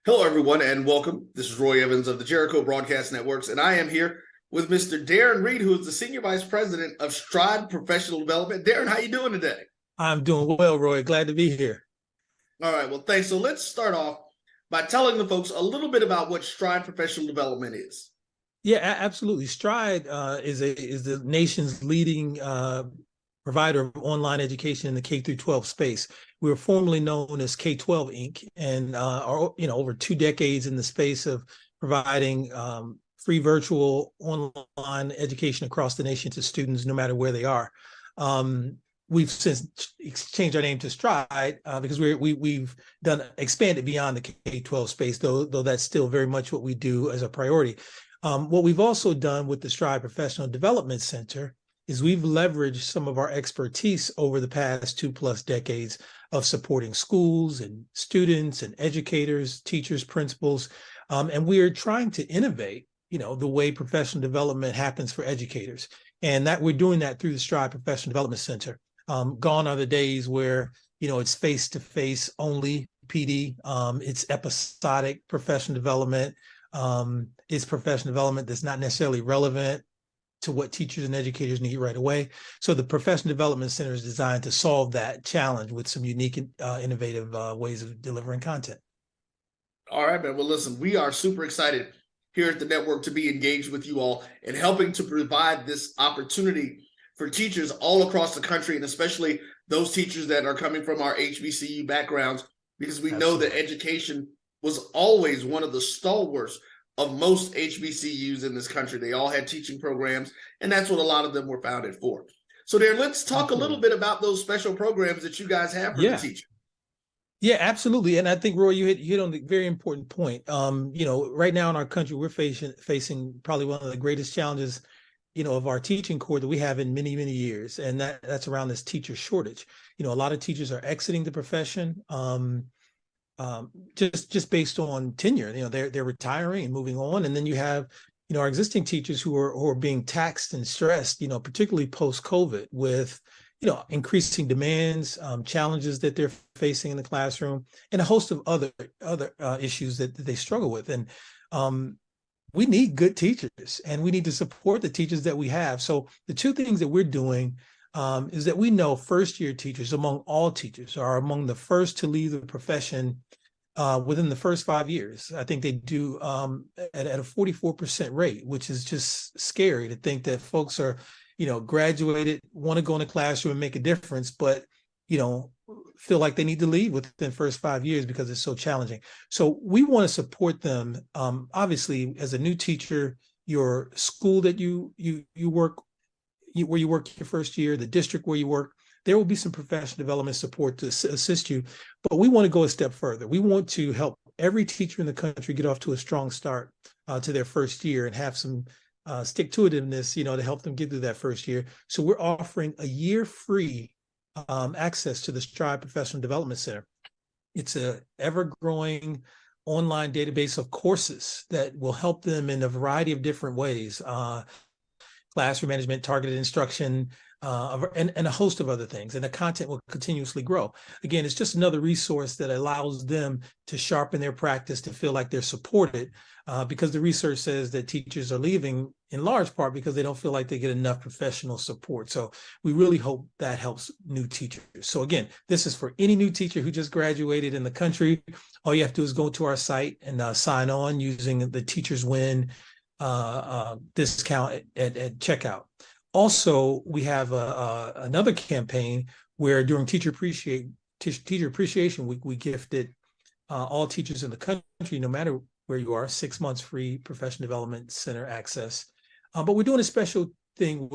Hello, everyone, and welcome. This is Roy Evans of the Jericho Broadcast Networks, and I am here with Mr. Darren Reed, who is the Senior Vice President of Stride Professional Development. Darren, how you doing today? I'm doing well, Roy. Glad to be here. All right, well, thanks. So let's start off by telling the folks a little bit about what Stride Professional Development is. Yeah, absolutely. Stride is the nation's leading provider of online education in the K through 12 space. We were formerly known as K-12 Inc. and are over 2 decades in the space of providing free virtual online education across the nation to students, no matter where they are. We've since changed our name to Stride because we've expanded beyond the K-12 space, though that's still very much what we do as a priority. What we've also done with the Stride Professional Development Center is we've leveraged some of our expertise over the past 2+ decades of supporting schools and students and educators, teachers, principals, and we are trying to innovate, the way professional development happens for educators, and that we're doing that through the Stride Professional Development Center. Gone are the days where it's face-to-face only PD. It's episodic professional development. It's professional development that's not necessarily relevant to what teachers and educators need right away. So the Professional Development Center is designed to solve that challenge with some unique, innovative ways of delivering content. All right, man. Well, listen, we are super excited here at the network to be engaged with you all and helping to provide this opportunity for teachers all across the country, and especially those teachers that are coming from our HBCU backgrounds, because we know that education was always one of the stalwarts of most HBCUs in this country. They all had teaching programs, and that's what a lot of them were founded for. So, Darren, let's talk a little bit about those special programs that you guys have for the teacher. Yeah, absolutely. And I think, Roy, you hit on the very important point. Right now in our country, we're facing probably one of the greatest challenges, of our teaching corps that we have in many, many years. And that's around this teacher shortage. A lot of teachers are exiting the profession. Just based on tenure, they're retiring and moving on, and then you have our existing teachers who are being taxed and stressed, particularly post-COVID with increasing demands, challenges that they're facing in the classroom, and a host of other issues that they struggle with. And we need good teachers, and we need to support the teachers that we have. So the two things that we're doing is that we know first-year teachers, among all teachers, are among the first to leave the profession within the first 5 years. I think they do at a 44% rate, which is just scary to think that folks are, graduated, want to go in the classroom and make a difference, but, feel like they need to leave within the first 5 years because it's so challenging. So we want to support them. Obviously, as a new teacher, your school that you work where you work your first year, the district where you work, there will be some professional development support to assist you. But we want to go a step further. We want to help every teacher in the country get off to a strong start to their first year and have some stick-to-itiveness, to help them get through that first year. So we're offering a year free access to the Stride Professional Development Center. It's a ever-growing online database of courses that will help them in a variety of different ways. Classroom management, targeted instruction, and a host of other things. And the content will continuously grow. Again, it's just another resource that allows them to sharpen their practice, to feel like they're supported, because the research says that teachers are leaving in large part because they don't feel like they get enough professional support. So we really hope that helps new teachers. So again, this is for any new teacher who just graduated in the country. All you have to do is go to our site and sign on using the Teachers Win discount at checkout. Also, we have another campaign where during Teacher Appreciation Week, we gifted all teachers in the country, no matter where you are, 6 months free Professional Development Center access. But we're doing a special thing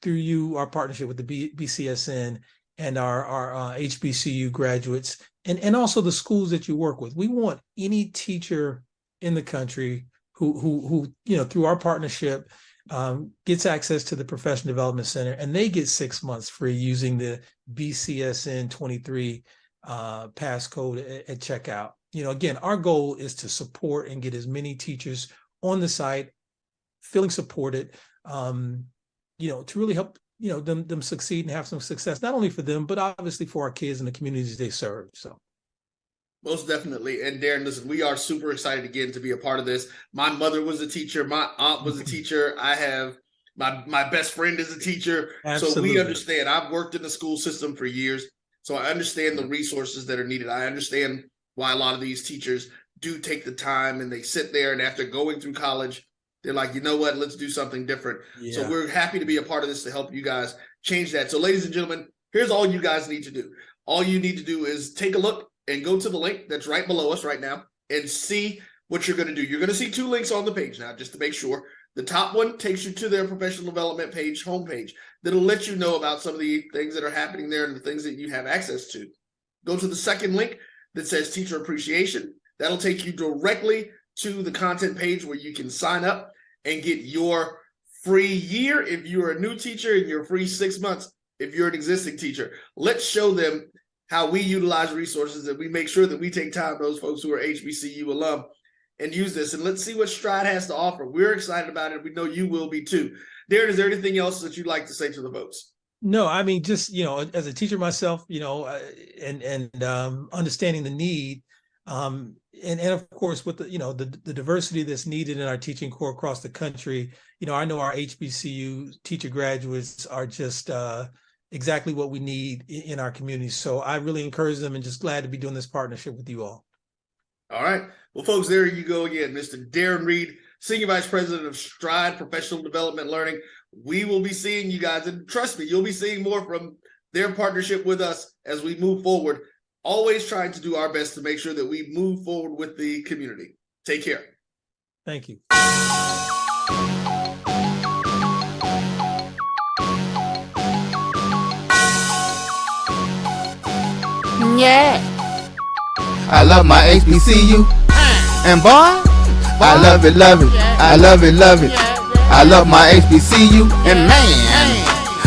through our partnership with the BCSN and our HBCU graduates, and also the schools that you work with. We want any teacher in the country who through our partnership gets access to the Professional Development Center, and they get 6 months free using the BCSN 23 passcode at checkout. Again, our goal is to support and get as many teachers on the site feeling supported, to really help them succeed and have some success, not only for them, but obviously for our kids and the communities they serve. So Most definitely. And Darren, listen, we are super excited again to be a part of this. My mother was a teacher. My aunt was a teacher. I have my best friend is a teacher. Absolutely. So we understand. I've worked in the school system for years. So I understand the resources that are needed. I understand why a lot of these teachers do take the time and they sit there, and after going through college, they're like, you know what, let's do something different. Yeah. So we're happy to be a part of this to help you guys change that. So ladies and gentlemen, here's all you guys need to do. All you need to do is take a look and go to the link that's right below us right now and see what you're going to do. You're going to see two links on the page now, just to make sure. The top one takes you to their professional development page, homepage, that'll let you know about some of the things that are happening there and the things that you have access to. Go to the second link that says Teacher Appreciation. That'll take you directly to the content page where you can sign up and get your free year if you're a new teacher, and your free 6 months if you're an existing teacher. Let's show them how we utilize resources, and we make sure that we take time, those folks who are HBCU alum, and use this. And let's see what Stride has to offer. We're excited about it. We know you will be too. Darren, is there anything else that you'd like to say to the folks? No, I mean, just, as a teacher myself, and understanding the need, and of course with the diversity that's needed in our teaching corps across the country, I know our HBCU teacher graduates are just exactly what we need in our community. So I really encourage them, and just glad to be doing this partnership with you all. All right. Well, folks, there you go again, Mr. Darren Reed, Senior Vice President of Stride Professional Development Learning. We will be seeing you guys, and trust me, you'll be seeing more from their partnership with us as we move forward, always trying to do our best to make sure that we move forward with the community. Take care. Thank you. Yeah. I love my HBCU, and boy, I love it, love it. I love it, love it. I love my HBCU, and man,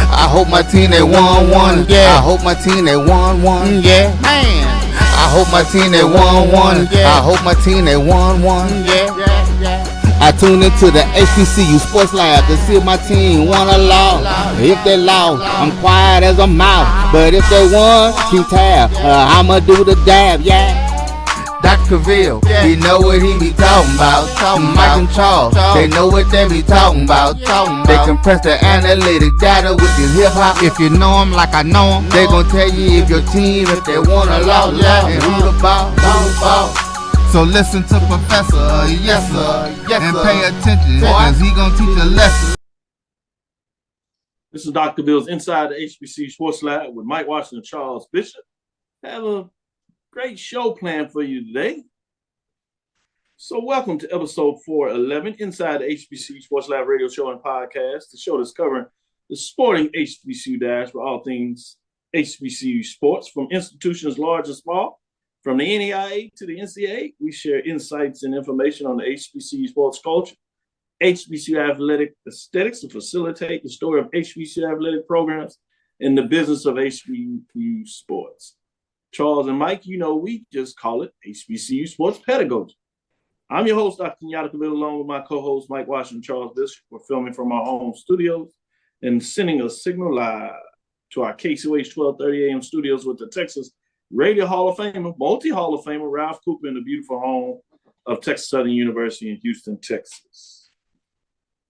I hope my team they won one. Yeah. I hope my team they won one. Yeah, man. I hope my team they won one. I hope my team they won one. Yeah. I tune into the HBCU Sports Lab to see if my team won or lost. If they lost, I'm quiet as a mouse. But if they won, keep tab. I'ma do the dab, yeah. Dr. Cavil, he know what he be talking about. Mike and Charles, they know what they be talking about. They compress the analytic data with this hip hop. If you know them like I know them, they gon' tell you if your team, if they won or lost, and who the ball. So listen to Professor, yes sir, and pay attention, cause he gon' teach a lesson. This is Dr. Bill's Inside the HBCU Sports Lab with Mike Washington and Charles Bishop. Have a great show planned for you today. So welcome to episode 411, Inside the HBCU Sports Lab radio show and podcast, the show that's covering the sporting HBCU dash for all things HBCU sports, from institutions large and small. From the NAIA to the NCAA, we share insights and information on the HBCU sports culture, HBCU athletic aesthetics to facilitate the story of HBCU athletic programs and the business of HBCU sports. Charles and Mike, we just call it HBCU sports pedagogy. I'm your host, Dr. Cavil, along with my co-host, Mike Washington, Charles Bishop. We're filming from our home studios and sending a signal live to our KCOH 1230 AM studios with the Texas Radio Hall of Famer, multi-Hall of Famer, Ralph Cooper, in the beautiful home of Texas Southern University in Houston, Texas.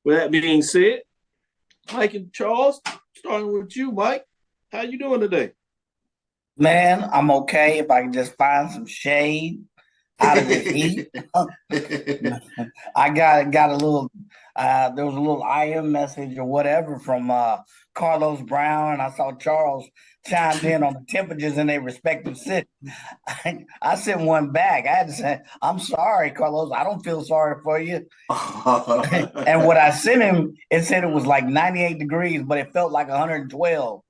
With that being said, Mike and Charles, starting with you, Mike, how you doing today? Man, I'm okay if I can just find some shade out of the heat. I got a little, there was a little IM message or whatever from Carlos Brown, and I saw Charles chimed in on the temperatures in their respective cities. I sent one back. I had to say, I'm sorry, Carlos. I don't feel sorry for you. And what I sent him, it said it was like 98 degrees, but it felt like 112.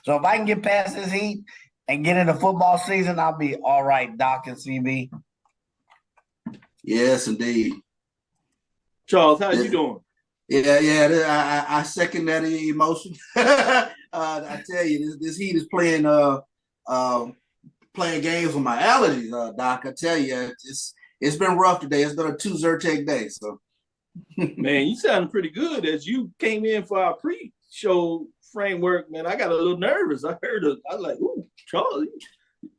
So if I can get past this heat and get into football season, I'll be all right, Doc and CB. Yes, indeed. Charles, how you doing? Yeah. I second that emotion. I tell you, this heat is playing games with my allergies, Doc. I tell you, it's been rough today. It's been a 2 Zyrtec day. So, man, you sounding pretty good as you came in for our pre-show framework. Man, I got a little nervous. I was like, ooh, Charles,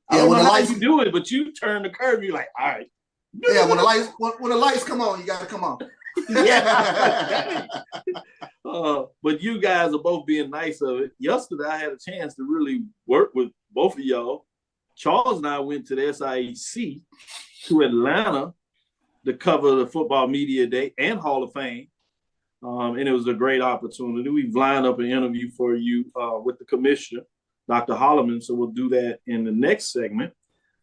I don't know how you do it, but you turn the curve. You're like, all right. Yeah, when the lights come on, you got to come on. Yeah. But you guys are both being nice of it. Yesterday, I had a chance to really work with both of y'all. Charles and I went to the SIAC to Atlanta to cover the Football Media Day and Hall of Fame. And it was a great opportunity. We've lined up an interview for you with the commissioner, Dr. Holloman. So we'll do that in the next segment.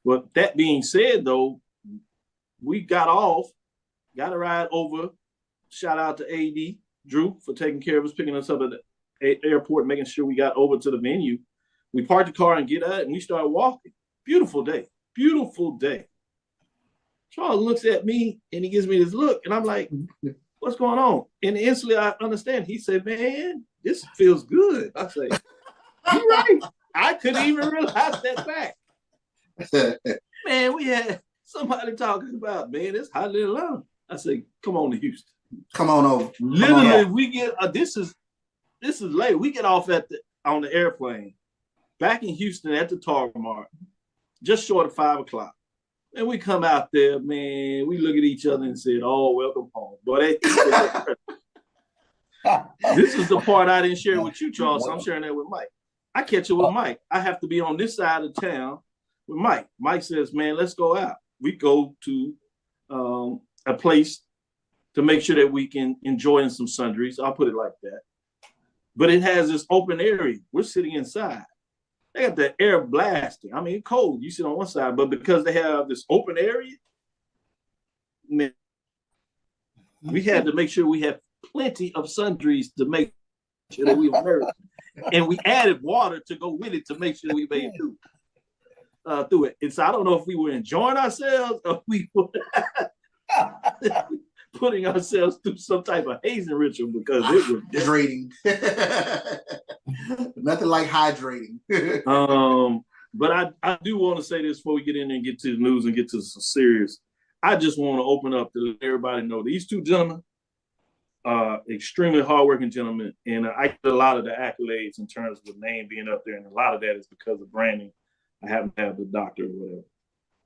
But that being said, though, we got off, got a ride over. Shout out to AD Drew for taking care of us, picking us up at the airport, making sure we got over to the venue. We parked the car and get out, and we started walking. Beautiful day. Beautiful day. Charles looks at me, and he gives me this look, and I'm like, what's going on? And instantly I understand. He said, man, this feels good. I say, you're right. I couldn't even realize that fact. Man, we had somebody talking about, man, it's hot in Atlanta. I say, come on to Houston. Come on over. Literally, we get this is late. We get off on the airplane back in Houston at the Tarmac, just short of 5 o'clock. And we come out there, man. We look at each other and said, "Oh, welcome home." But this is the part I didn't share with you, Charles. So I'm sharing that with Mike. I catch it with Mike. I have to be on this side of town with Mike. Mike says, "Man, let's go out." We go to a place to make sure that we can enjoy some sundries. I'll put it like that. But it has this open area. We're sitting inside. They got the air blasting. I mean, it's cold. You sit on one side, but because they have this open area, man, we had to make sure we had plenty of sundries to make sure that we were nourished. And we added water to go with it to make sure we made it through it. And so I don't know if we were enjoying ourselves or we were putting ourselves through some type of hazing ritual because it was hydrating. Nothing like hydrating. But I do want to say this before we get in there and get to the news and get to some serious. I just want to open up to let everybody know these two gentlemen are extremely hardworking gentlemen, and I get a lot of the accolades in terms of the name being up there, and a lot of that is because of branding. I happen to have the doctor or whatever.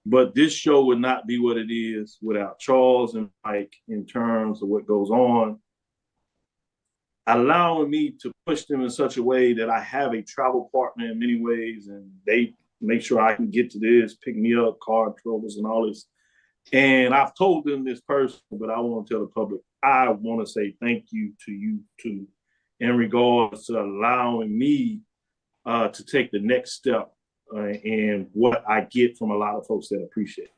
But this show would not be what it is without Charles and Mike in terms of what goes on, allowing me to push them in such a way that I have a travel partner in many ways, and they make sure I can get to this, pick me up, car troubles and all this. And I've told them this personally, but I want to tell the public, I want to say thank you to you too, in regards to allowing me to take the next step and what I get from a lot of folks that appreciate it.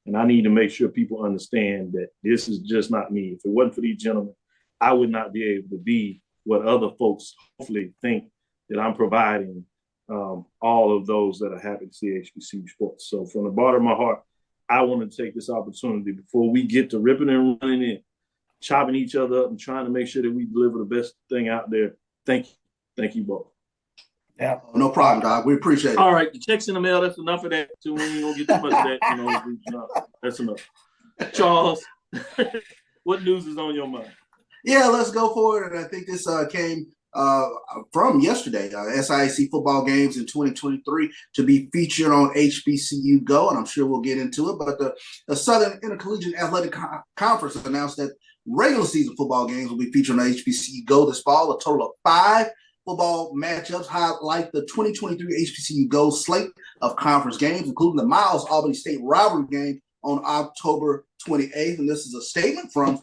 And I need to make sure people understand that this is just not me. If it wasn't for these gentlemen, I would not be able to be what other folks hopefully think that I'm providing all of those that are happy to see HBCU sports. So from the bottom of my heart, I want to take this opportunity before we get to ripping and running in, chopping each other up and trying to make sure that we deliver the best thing out there. Thank you. Thank you both. Yeah, no problem, Doc. We appreciate it. All right, the checks in the mail, that's enough of that. So we ain't gonna get too much of that, no, that's enough. Charles, what news is on your mind? Yeah, let's go for it. And I think this came from yesterday, SIAC football games in 2023 to be featured on HBCU Go, and I'm sure we'll get into it. But the Southern Intercollegiate Athletic Conference announced that regular season football games will be featured on HBCU Go this fall. A total of 5 football matchups highlight the 2023 HBCU Go slate of conference games, including the Miles Albany State rivalry game on October 28th. And this is a statement from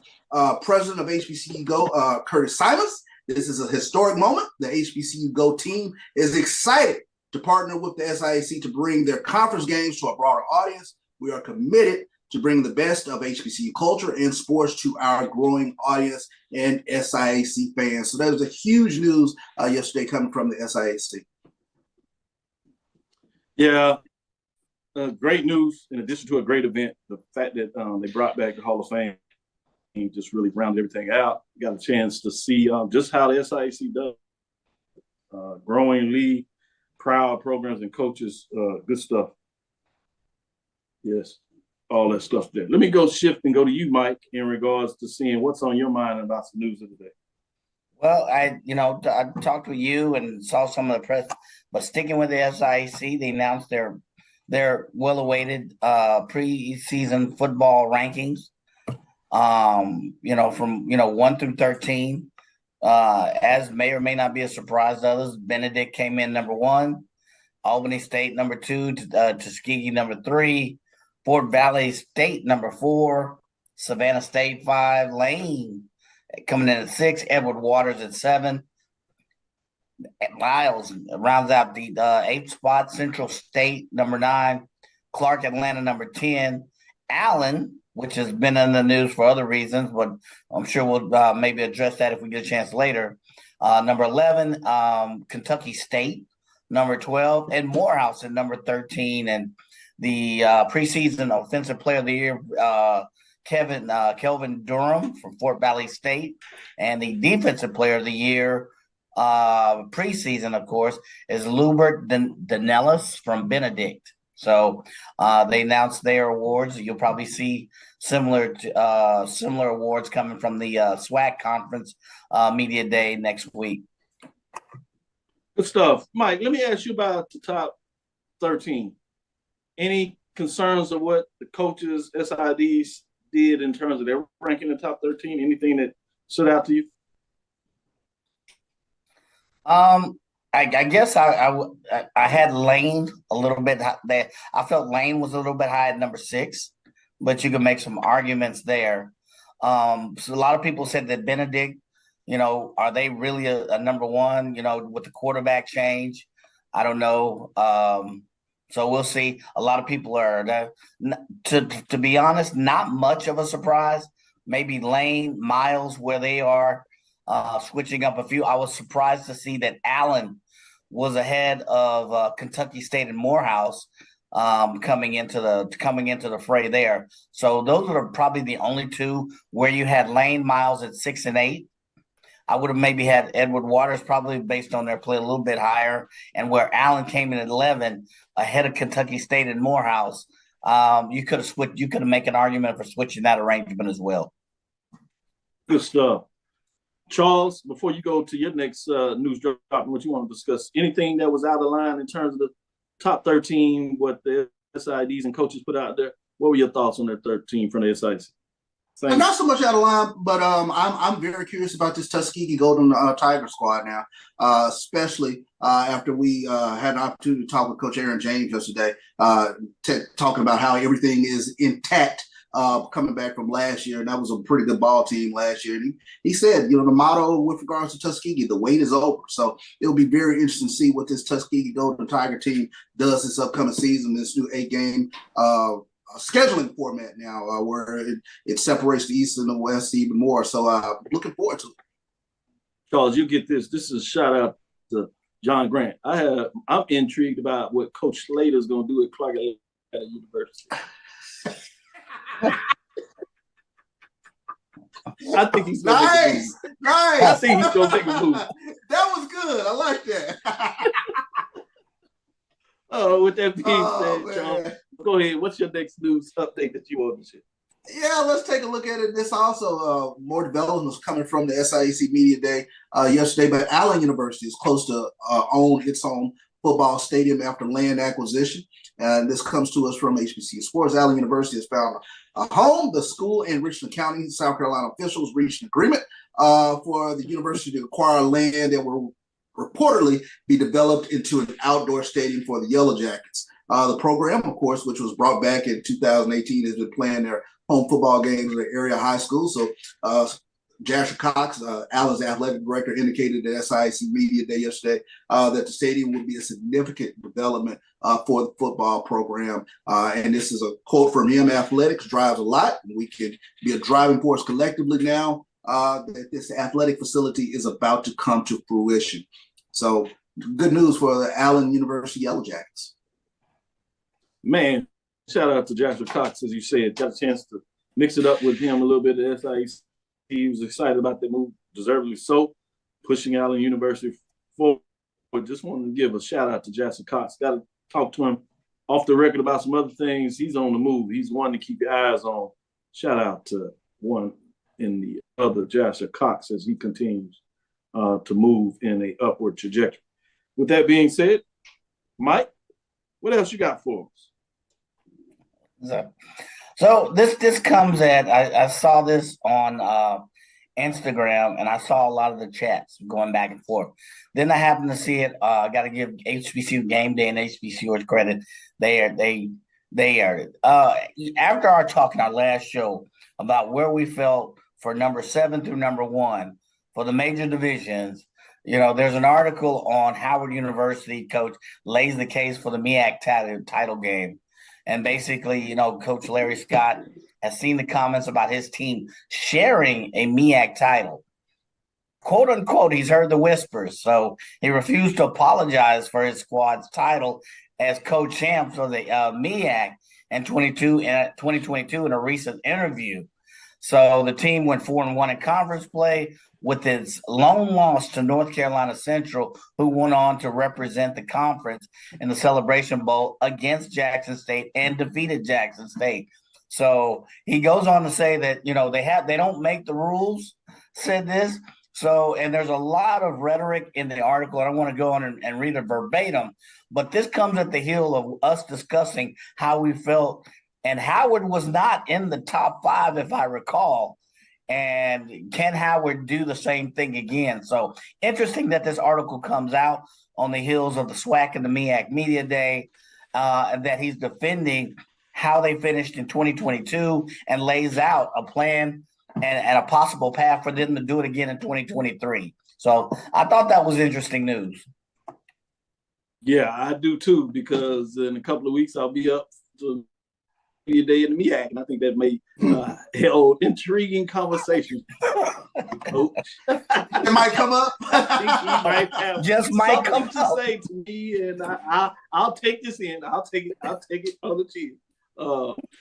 President of HBCU Go, Curtis Simons. This is a historic moment. The HBCU Go team is excited to partner with the SIAC to bring their conference games to a broader audience. We are committed to bring the best of HBCU culture and sports to our growing audience and SIAC fans. So that was a huge news yesterday coming from the SIAC. Yeah, great news. In addition to a great event, the fact that they brought back the Hall of Fame just really rounded everything out. Got a chance to see just how the SIAC does. Growing league, proud programs and coaches, good stuff. Yes. All that stuff there. Let me go shift and go to you, Mike, in regards to seeing what's on your mind about some news of the day. Well, I talked with you and saw some of the press, but sticking with the SIAC, they announced their their well-awaited preseason football rankings. From 1 through 13. As may or may not be a surprise to others, Benedict came in number 1, Albany State number 2, Tuskegee number 3, Fort Valley State number 4, Savannah State 5, Lane coming in at 6, Edward Waters at 7. Miles rounds out the 8th spot, Central State number 9, Clark Atlanta number 10, Allen, which has been in the news for other reasons, but I'm sure we'll maybe address that if we get a chance later. Number 11, Kentucky State, number 12, and Morehouse at number 13. And the preseason Offensive Player of the Year, Kelvin Durham from Fort Valley State, and the Defensive Player of the Year preseason, of course, is Lubert Danellis from Benedict. So they announced their awards. You'll probably see similar awards coming from the SWAC conference media day next week. Good stuff. Mike, let me ask you about the top 13. Any concerns of what the coaches, SIDs did in terms of their ranking the top 13? Anything that stood out to you? I guess I had Lane a little bit. I felt Lane was a little bit high at number 6, but you can make some arguments there. So a lot of people said that Benedict, are they really a number 1? With the quarterback change, I don't know. So we'll see. A lot of people are, to be honest, not much of a surprise. Maybe Lane, Miles, where they are. Switching up a few. I was surprised to see that Allen was ahead of Kentucky State and Morehouse coming into the fray there. So those are probably the only 2 where you had Lane, Miles at 6 and 8. I would have maybe had Edward Waters probably based on their play a little bit higher, and where Allen came in at 11 ahead of Kentucky State and Morehouse. You could have switched. You could have made an argument for switching that arrangement as well. Good stuff. Charles, before you go to your next news drop and what you want to discuss, anything that was out of line in terms of the top 13, what the SIDs and coaches put out there? What were your thoughts on that 13 from the SIDs? Not so much out of line, but I'm very curious about this Tuskegee Golden Tiger squad now, especially after we had an opportunity to talk with Coach Aaron James yesterday, talking about how everything is intact coming back from last year, and that was a pretty good ball team last year. And he said, the motto with regards to Tuskegee, the wait is over. So it'll be very interesting to see what this Tuskegee Golden Tiger team does this upcoming season, this new 8-game scheduling format now, where it separates the East and the West even more. So looking forward to it. Charles, you get this. This is a shout out to John Grant. I'm intrigued about what Coach Slater is going to do at Clark Atlanta University. I think he's gonna nice. I think he's gonna take a move. That was good. I like that. With that being said, Charles, go ahead. What's your next news update that you want to share? Yeah, let's take a look at it. This also more developments coming from the SIAC Media Day yesterday, but Allen University is close to own its own football stadium after land acquisition. And this comes to us from HBCU Sports. Allen University has found a home. The school and Richland County, South Carolina officials reached an agreement for the university to acquire land that will reportedly be developed into an outdoor stadium for the Yellow Jackets. The program, of course, which was brought back in 2018, has been playing their home football games at area high school. So Jasher Cox, Allen's athletic director, indicated at SIAC Media Day yesterday that the stadium would be a significant development for the football program. And this is a quote from him: "Athletics drives a lot. We can be a driving force collectively now that this athletic facility is about to come to fruition." So good news for the Allen University Yellow Jackets. Man, shout out to Jasher Cox, as you said. Got a chance to mix it up with him a little bit at SIAC. He was excited about that move, deservedly so, pushing Allen University forward. Just wanted to give a shout out to Jasper Cox. Got to talk to him off the record about some other things. He's on the move. He's one to keep your eyes on. Shout out to one in the other, Jasper Cox, as he continues to move in a upward trajectory. With that being said, Mike, what else you got for us? So this comes at I saw this on Instagram, and I saw a lot of the chats going back and forth. Then I happened to see it. I got to give HBCU Game Day and HBCUers credit. They aired it. After our talk in our last show about where we felt for number 7 through number 1 for the major divisions, there's an article on Howard University coach lays the case for the MEAC title game. And basically, Coach Larry Scott has seen the comments about his team sharing a MEAC title. Quote unquote, he's heard the whispers. So he refused to apologize for his squad's title as co-champs of the MEAC in 2022 in a recent interview. So the team went 4-1 in conference play with its lone loss to North Carolina Central, who went on to represent the conference in the Celebration Bowl against Jackson State and defeated Jackson State. So he goes on to say that, they don't make the rules, said this. So, and there's a lot of rhetoric in the article. I don't want to go on and read it verbatim, but this comes at the heel of us discussing how we felt. And Howard was not in the top 5, if I recall. And can Howard do the same thing again? So interesting that this article comes out on the heels of the SWAC and the MEAC Media Day, and that he's defending how they finished in 2022 and lays out a plan and a possible path for them to do it again in 2023. So I thought that was interesting news. Yeah, I do too, because in a couple of weeks I'll be up to Media Day in the MEAC, and I think that may hold intriguing conversation. Coach, it might come up. I think he might have might come to say to me, and I'll take this in. I'll take it on the chin.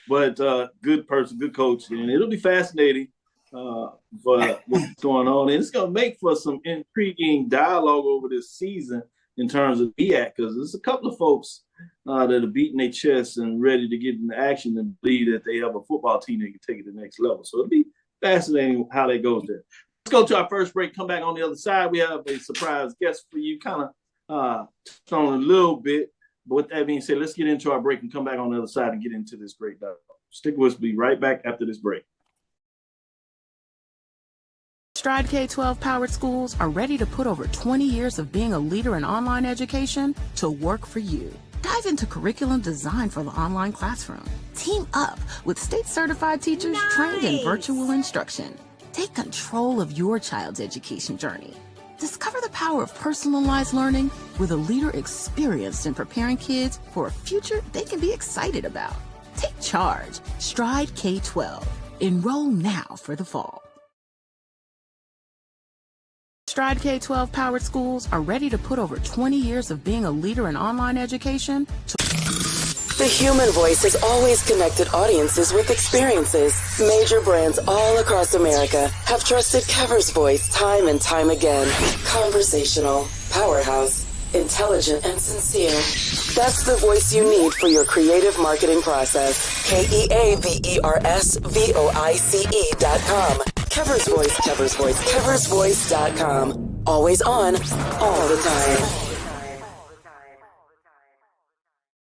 But good person, good coach, and it'll be fascinating for what's going on, and it's going to make for some intriguing dialogue over this season in terms of MEAC, because there's a couple of folks that are beating their chests and ready to get into action and believe that they have a football team that can take it to the next level. So it'll be fascinating how that goes there. Let's go to our first break. Come back on the other side. We have a surprise guest for you, kind of touched on a little bit. But with that being said, let's get into our break and come back on the other side and get into this great dialogue. Stick with us. We'll be right back after this break. Stride K-12 powered schools are ready to put over 20 years of being a leader in online education to work for you. Dive into curriculum designed for the online classroom. Team up with state-certified teachers trained in virtual instruction. Take control of your child's education journey. Discover the power of personalized learning with a leader experienced in preparing kids for a future they can be excited about. Take charge. Stride K-12. Enroll now for the fall. Stride K-12 powered schools are ready to put over 20 years of being a leader in online education to... The human voice has always connected audiences with experiences. Major brands all across America have trusted Cavil's voice time and time again. Conversational, powerhouse, intelligent, and sincere. That's the voice you need for your creative marketing process. KeaversVoice.com. Cavil's Voice, Cavil's Voice, CavilsVoice.com. Always on, all the time.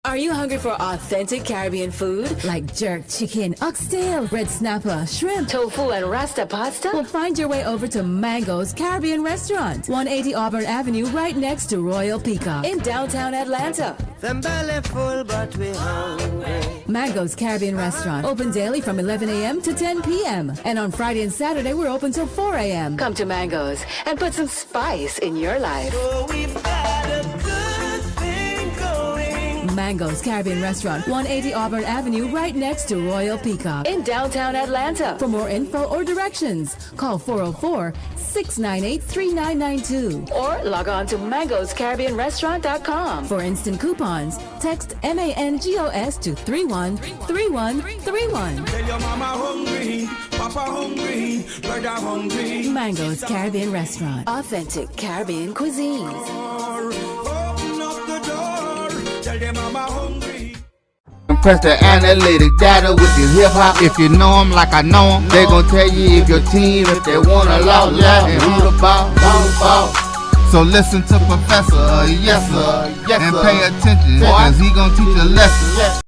Are you hungry for authentic Caribbean food like jerk chicken, oxtail, red snapper, shrimp, tofu, and rasta pasta? Well, find your way over to Mango's Caribbean Restaurant, 180 Auburn Avenue, right next to Royal Peacock in downtown Atlanta. Them belly full, but we hungry. Mango's Caribbean Restaurant, open daily from 11 a.m. to 10 p.m. And on Friday and Saturday, we're open till 4 a.m. Come to Mango's and put some spice in your life. So we've got a good thing going. Mango's Caribbean Restaurant, 180 Auburn Avenue, right next to Royal Peacock in downtown Atlanta. For more info or directions, call 404-698-3992 or log on to mangoscaribbeanrestaurant.com. For instant coupons, text MANGOS to 313131. Tell your mama hungry, papa hungry, brother hungry. Mango's Caribbean Restaurant, authentic Caribbean cuisines. Open up the door, tell your mama hungry. Press the analytic data with your hip hop. If you know them like I know them, they gon' tell you if your team, if they wanna loud and who the ball. So listen to Professor, yes sir, and pay attention, cause he gon' teach a lesson.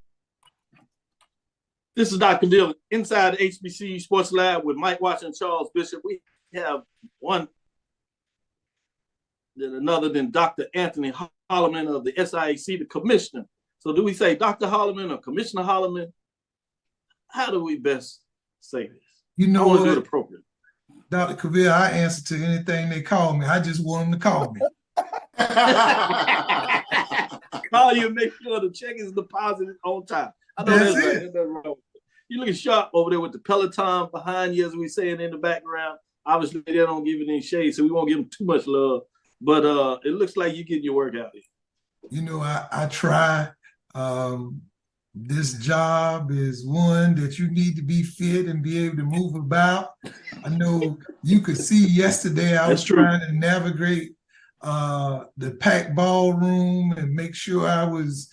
This is Dr. Cavil inside the HBCU Sports Lab with Mike Washington and Charles Bishop. We have one than another than Dr. Anthony Holloman of the SIAC, the commissioner. So do we say Dr. Holloman or Commissioner Holloman? How do we best say this? You know what? Do it appropriate. Dr. Cavil, I answer to anything they call me. I just want them to call me. Call you and make sure the check is deposited on time. I know that's it. Right. You looking sharp over there with the Peloton behind you, as we saying in the background. Obviously, they don't give it any shade, so we won't give them too much love. But it looks like you're getting your work out here. You know, I try. This job is one that you need to be fit and be able to move about. I know you could see yesterday I was trying to navigate the packed ballroom and make sure I was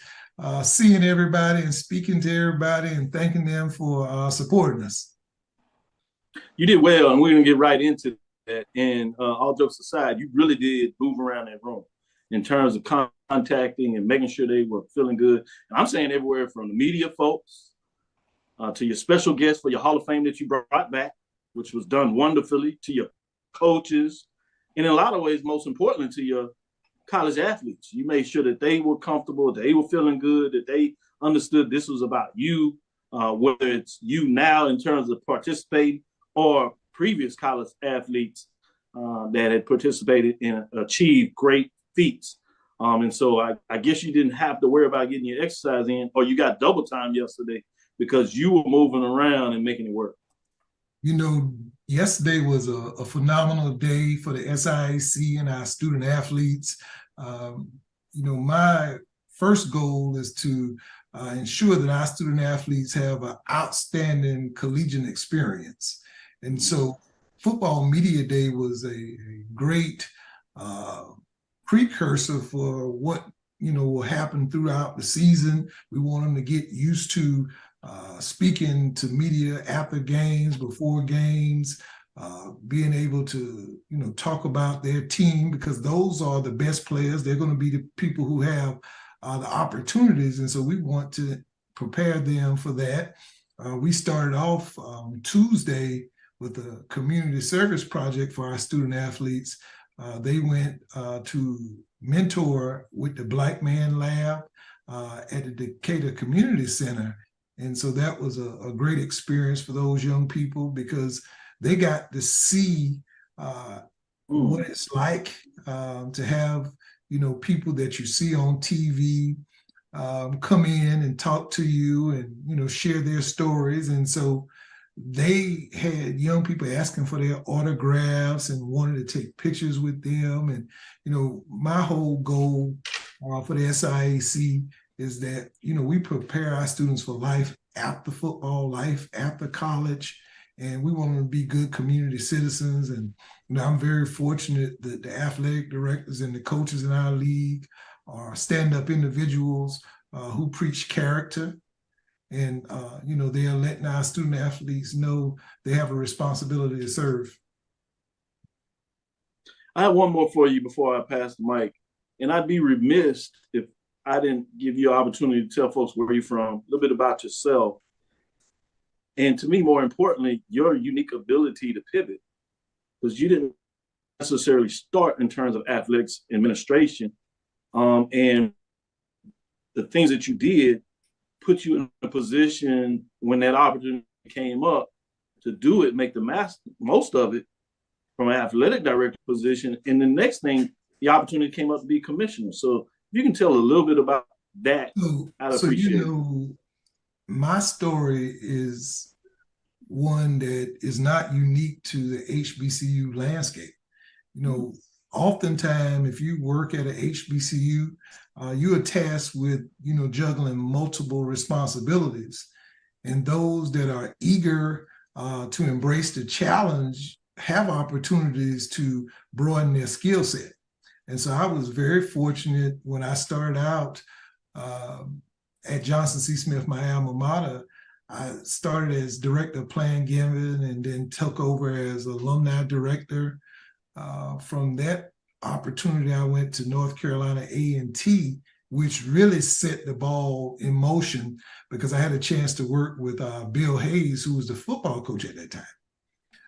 seeing everybody and speaking to everybody and thanking them for supporting us. You did well, and we're going to get right into that. And all jokes aside, you really did move around that room in terms of contacting and making sure they were feeling good. And I'm saying everywhere from the media folks to your special guests for your Hall of Fame that you brought back, which was done wonderfully, to your coaches, and in a lot of ways, most importantly, to your college athletes. You made sure that they were comfortable, that they were feeling good, that they understood this was about you, whether it's you now in terms of participating or previous college athletes that had participated and achieved great feats. And so I guess you didn't have to worry about getting your exercise in, or you got double time yesterday because you were moving around and making it work. You know, yesterday was a phenomenal day for the SIAC and our student athletes. You know, my first goal is to ensure that our student athletes have an outstanding collegiate experience. And so Football Media Day was a great precursor for what, you know, will happen throughout the season. We want them to get used to speaking to media after games, before games, being able to, you know, talk about their team, because those are the best players. They're going to be the people who have the opportunities. And so we want to prepare them for that. We started off Tuesday with a community service project for our student athletes. They went to mentor with the Black Man Lab at the Decatur Community Center. And so that was a great experience for those young people, because they got to see what it's like to have, you know, people that you see on TV come in and talk to you and, you know, share their stories. And so they had young people asking for their autographs and wanted to take pictures with them. And, you know, my whole goal for the SIAC is that, you know, we prepare our students for life after football, life after college, and we want them to be good community citizens. And, you know, I'm very fortunate that the athletic directors and the coaches in our league are stand-up individuals who preach character. And, you know, they are letting our student athletes know they have a responsibility to serve. I have one more for you before I pass the mic. And I'd be remiss if I didn't give you an opportunity to tell folks where you're from, a little bit about yourself. And to me, more importantly, your unique ability to pivot, because you didn't necessarily start in terms of athletics administration. And the things that you did put you in a position when that opportunity came up to do it, make the most of it from an athletic director position. And the next thing, the opportunity came up to be commissioner. So if you can tell a little bit about that, I'd appreciate it. You know, my story is one that is not unique to the HBCU landscape. You know, oftentimes if you work at a HBCU, you are tasked with, you know, juggling multiple responsibilities. And those that are eager to embrace the challenge have opportunities to broaden their skill set. And so I was very fortunate when I started out at Johnson C. Smith, my alma mater. I started as director of Plan Given and then took over as alumni director. From that opportunity, I went to North Carolina A&T which really set the ball in motion because I had a chance to work with Bill Hayes, who was the football coach at that time.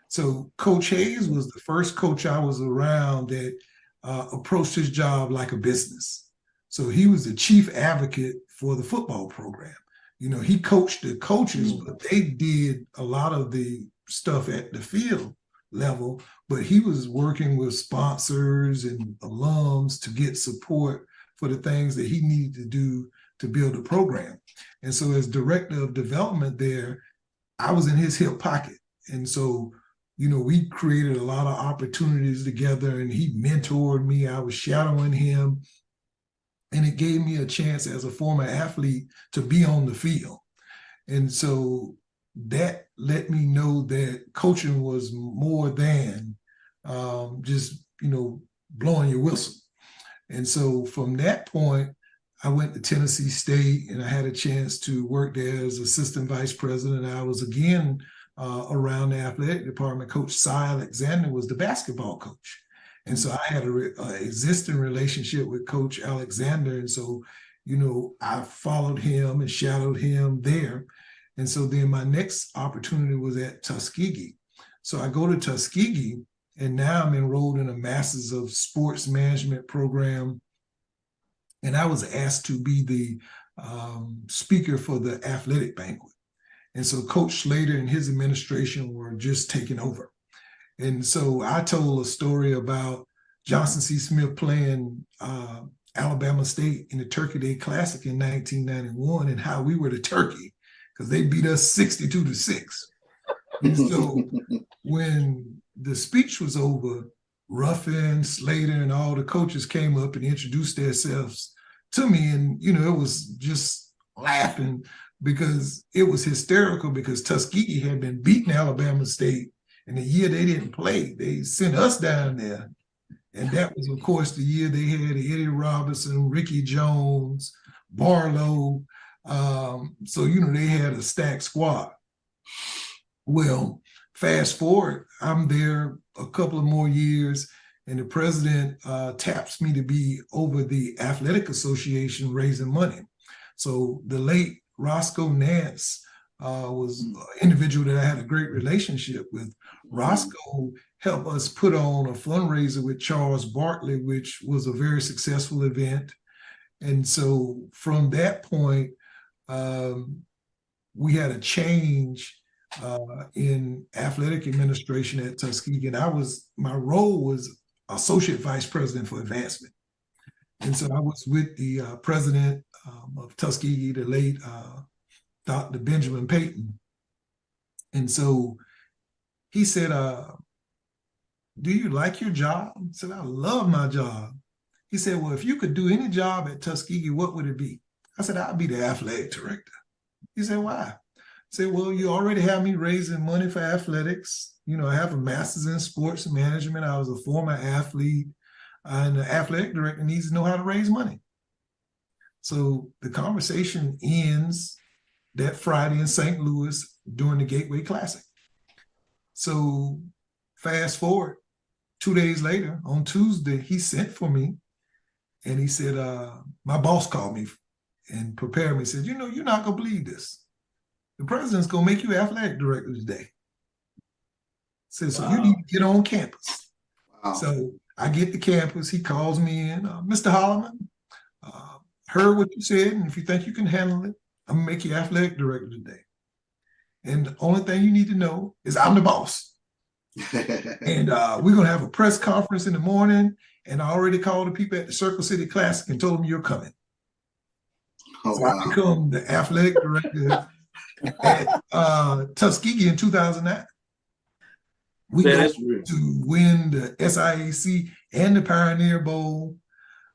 So Coach Hayes was the first coach I was around that approached his job like a business. So he was the chief advocate for the football program. He coached the coaches, but they did a lot of the stuff at the field level, but he was working with sponsors and alums to get support for the things that he needed to do to build a program. And so as director of development there, I was in his hip pocket. And so, we created a lot of opportunities together, and he mentored me. I was shadowing him, and it gave me a chance as a former athlete to be on the field. And so that let me know that coaching was more than just, blowing your whistle. And so from that point, I went to Tennessee State, and I had a chance to work there as assistant vice president. I was again around the athletic department. Coach Cy Alexander was the basketball coach. And so I had an existing relationship with Coach Alexander. And so, I followed him and shadowed him there. And so then my next opportunity was at Tuskegee. So I go to Tuskegee, and now I'm enrolled in a Masters of Sports Management program. And I was asked to be the speaker for the athletic banquet. And so Coach Slater and his administration were just taking over. And so I told a story about Johnson C. Smith playing Alabama State in the Turkey Day Classic in 1991 and how we were the turkey because they beat us 62-6. And so when the speech was over, Ruffin, Slater, and all the coaches came up and introduced themselves to me. And, it was just laughing because it was hysterical because Tuskegee had been beating Alabama State. And the year they didn't play, they sent us down there. And that was, of course, the year they had Eddie Robinson, Ricky Jones, Barlow. So, they had a stacked squad. Well, fast forward, I'm there a couple of more years, and the president taps me to be over the Athletic Association raising money. So the late Roscoe Nance was an individual that I had a great relationship with. Roscoe helped us put on a fundraiser with Charles Barkley, which was a very successful event. And so from that point, we had a change in athletic administration at Tuskegee. And my role was associate vice president for advancement. And so I was with the president of Tuskegee, the late Dr. Benjamin Payton. And so he said, do you like your job? I said, I love my job. He said, well, if you could do any job at Tuskegee, what would it be? I said, I'd be the athletic director. He said, why? I said, well, you already have me raising money for athletics. I have a master's in sports management. I was a former athlete, and the athletic director needs to know how to raise money. So the conversation ends that Friday in St. Louis during the Gateway Classic. So fast forward 2 days later, on Tuesday, he sent for me and he said, my boss called me and prepared me. He said, you're not going to believe this. The president's going to make you athletic director today. Said, so you need to get on campus. Wow. So I get to campus. He calls me in, Mr. Holloman, heard what you said, and if you think you can handle it, I'm going to make you athletic director today. And the only thing you need to know is I'm the boss. And we're going to have a press conference in the morning, and I already called the people at the Circle City Classic and told them you're coming. Oh, so wow. I become the athletic director at Tuskegee in 2009. We go to win the SIAC and the Pioneer Bowl.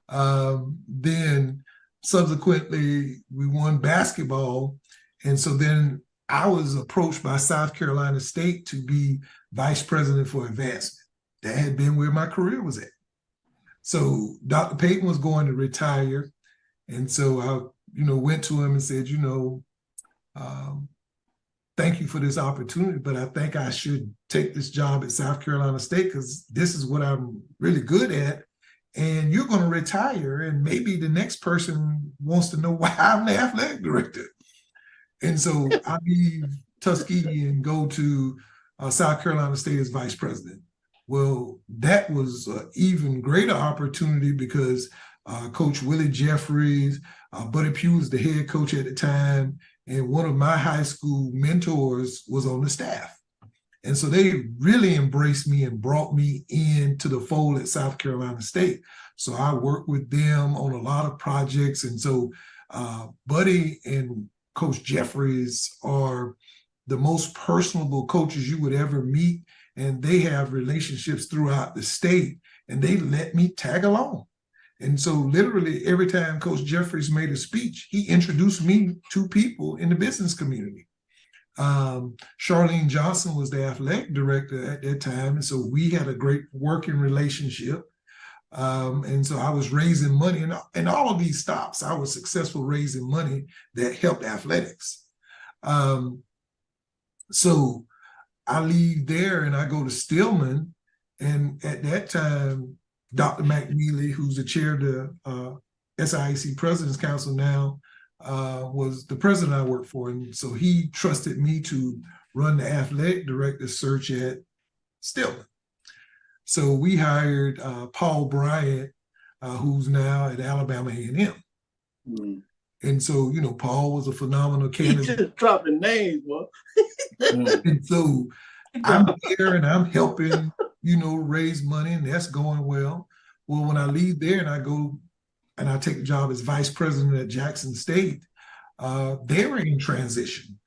Then subsequently, we won basketball. And so then I was approached by South Carolina State to be vice president for advancement. That had been where my career was at. So Dr. Payton was going to retire. And so I, went to him and said, thank you for this opportunity, but I think I should take this job at South Carolina State because this is what I'm really good at. and you're going to retire, and maybe the next person wants to know why I'm the athletic director. And so I leave Tuskegee and go to South Carolina State as vice president. Well, that was an even greater opportunity because Coach Willie Jeffries, Buddy Pugh was the head coach at the time, and one of my high school mentors was on the staff. And so they really embraced me and brought me into the fold at South Carolina State. So I worked with them on a lot of projects. And so Buddy and Coach Jeffries are the most personable coaches you would ever meet. And they have relationships throughout the state, and they let me tag along. And so literally every time Coach Jeffries made a speech, he introduced me to people in the business community. Charlene Johnson was the athletic director at that time. And so we had a great working relationship. And so I was raising money, and all of these stops, I was successful raising money that helped athletics. So I leave there and I go to Stillman. And at that time, Dr. McNeely, who's the chair of the SIAC President's Council now, was the president I worked for. And so he trusted me to run the athletic director search at Stillman. So we hired Paul Bryant, who's now at Alabama A&M. Mm. And so, you know, Paul was a phenomenal candidate. He just dropped the names, boy. And so I'm there and I'm helping, you know, raise money, and that's going well. Well, when I leave there and I go and I take a job as vice president at Jackson State, they were in transition.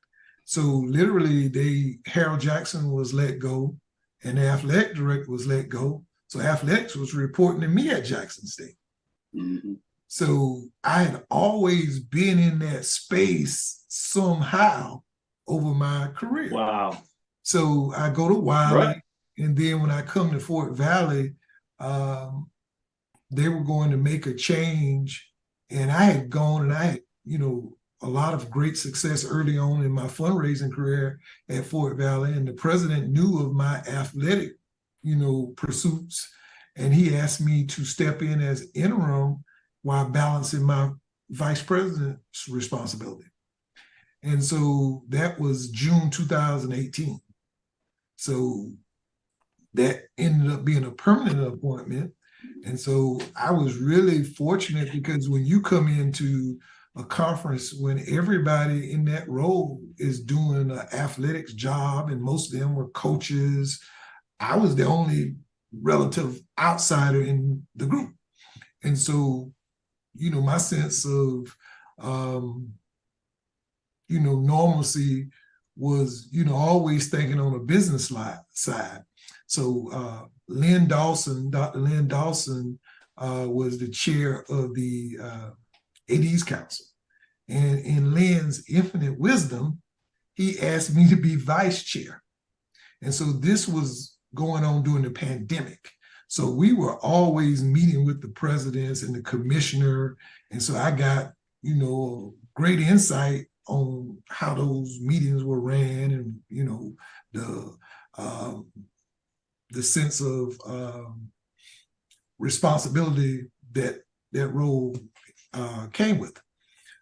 So literally Harold Jackson was let go and the athletic director was let go. So athletics was reporting to me at Jackson State. Mm-hmm. So I had always been in that space somehow over my career. Wow. So I go to Wiley, right. And then when I come to Fort Valley, they were going to make a change, and I had gone and I had, you know, a lot of great success early on in my fundraising career at Fort Valley, and the president knew of my athletic, you know, pursuits, and he asked me to step in as interim while balancing my vice president's responsibility. And so that was June 2018. So that ended up being a permanent appointment. And so I was really fortunate because when you come into a conference, when everybody in that role is doing an athletics job, and most of them were coaches, I was the only relative outsider in the group. And so, you know, my sense of, you know, normalcy was, you know, always thinking on a business side. So Lynn Dawson, Dr. Lynn Dawson was the chair of the AD's Council. And in Lynn's infinite wisdom, he asked me to be vice chair. And so this was going on during the pandemic. So we were always meeting with the presidents and the commissioner. And so I got, you know, great insight on how those meetings were ran, and, you know, the sense of responsibility that role came with.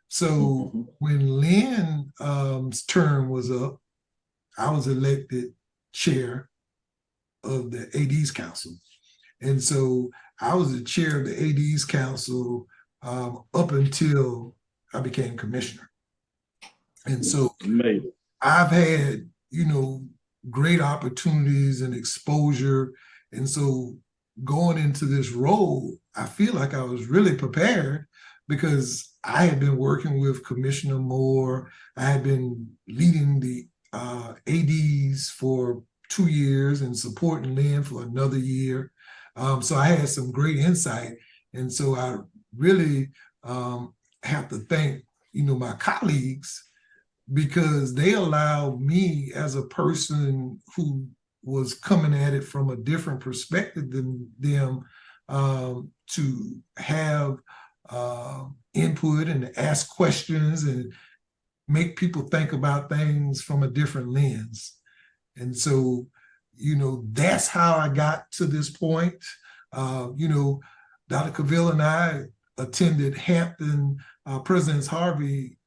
So when Lynn's term was up, I was elected chair of the AD's Council. And so I was the chair of the AD's Council up until I became commissioner. And so I've had, you know, great opportunities and exposure. And so going into this role, I feel like I was really prepared because I had been working with Commissioner Moore. I had been leading the ADs for 2 years and supporting Lynn for another year. So I had some great insight. And so I really have to thank, you know, my colleagues, because they allowed me, as a person who was coming at it from a different perspective than them, to have input and to ask questions and make people think about things from a different lens. And so, you know, that's how I got to this point. You know, Dr. Cavil and I attended Hampton President's Harvey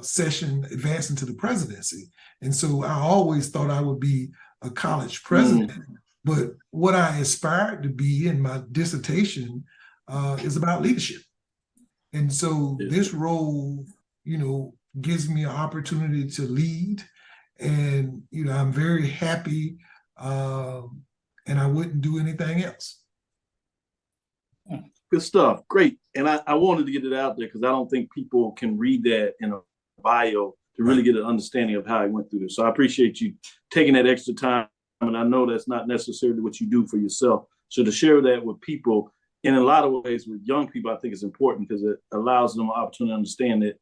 session advancing to the presidency. And so I always thought I would be a college president. But what I aspired to be in my dissertation is about leadership. And so this role, gives me an opportunity to lead. And, I'm very happy and I wouldn't do anything else. Good stuff. Great. And I wanted to get it out there because I don't think people can read that in a bio to really get an understanding of how I went through this. So I appreciate you taking that extra time. And I know that's not necessarily what you do for yourself. So to share that with people in a lot of ways with young people, I think is important because it allows them an opportunity to understand that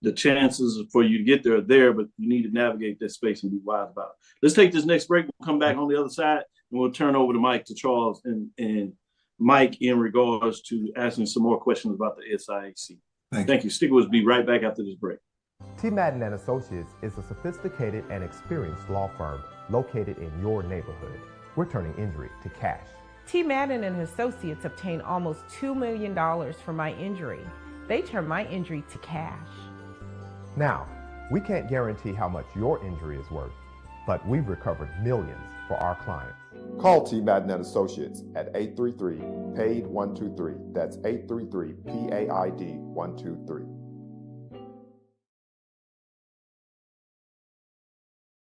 the chances for you to get there are there, but you need to navigate that space and be wise about it. Let's take this next break. We'll come back on the other side and we'll turn over to Mike, to Charles, and Mike in regards to asking some more questions about the SIAC. Thank you. Stick with us. Be right back after this break. T. Madden and Associates is a sophisticated and experienced law firm located in your neighborhood. We're turning injury to cash. T. Madden and Associates obtained almost $2 million for my injury. They turned my injury to cash. Now, we can't guarantee how much your injury is worth, but we've recovered millions for our clients. Call T. Madden and Associates at 833-PAID-123. That's 833-PAID-123.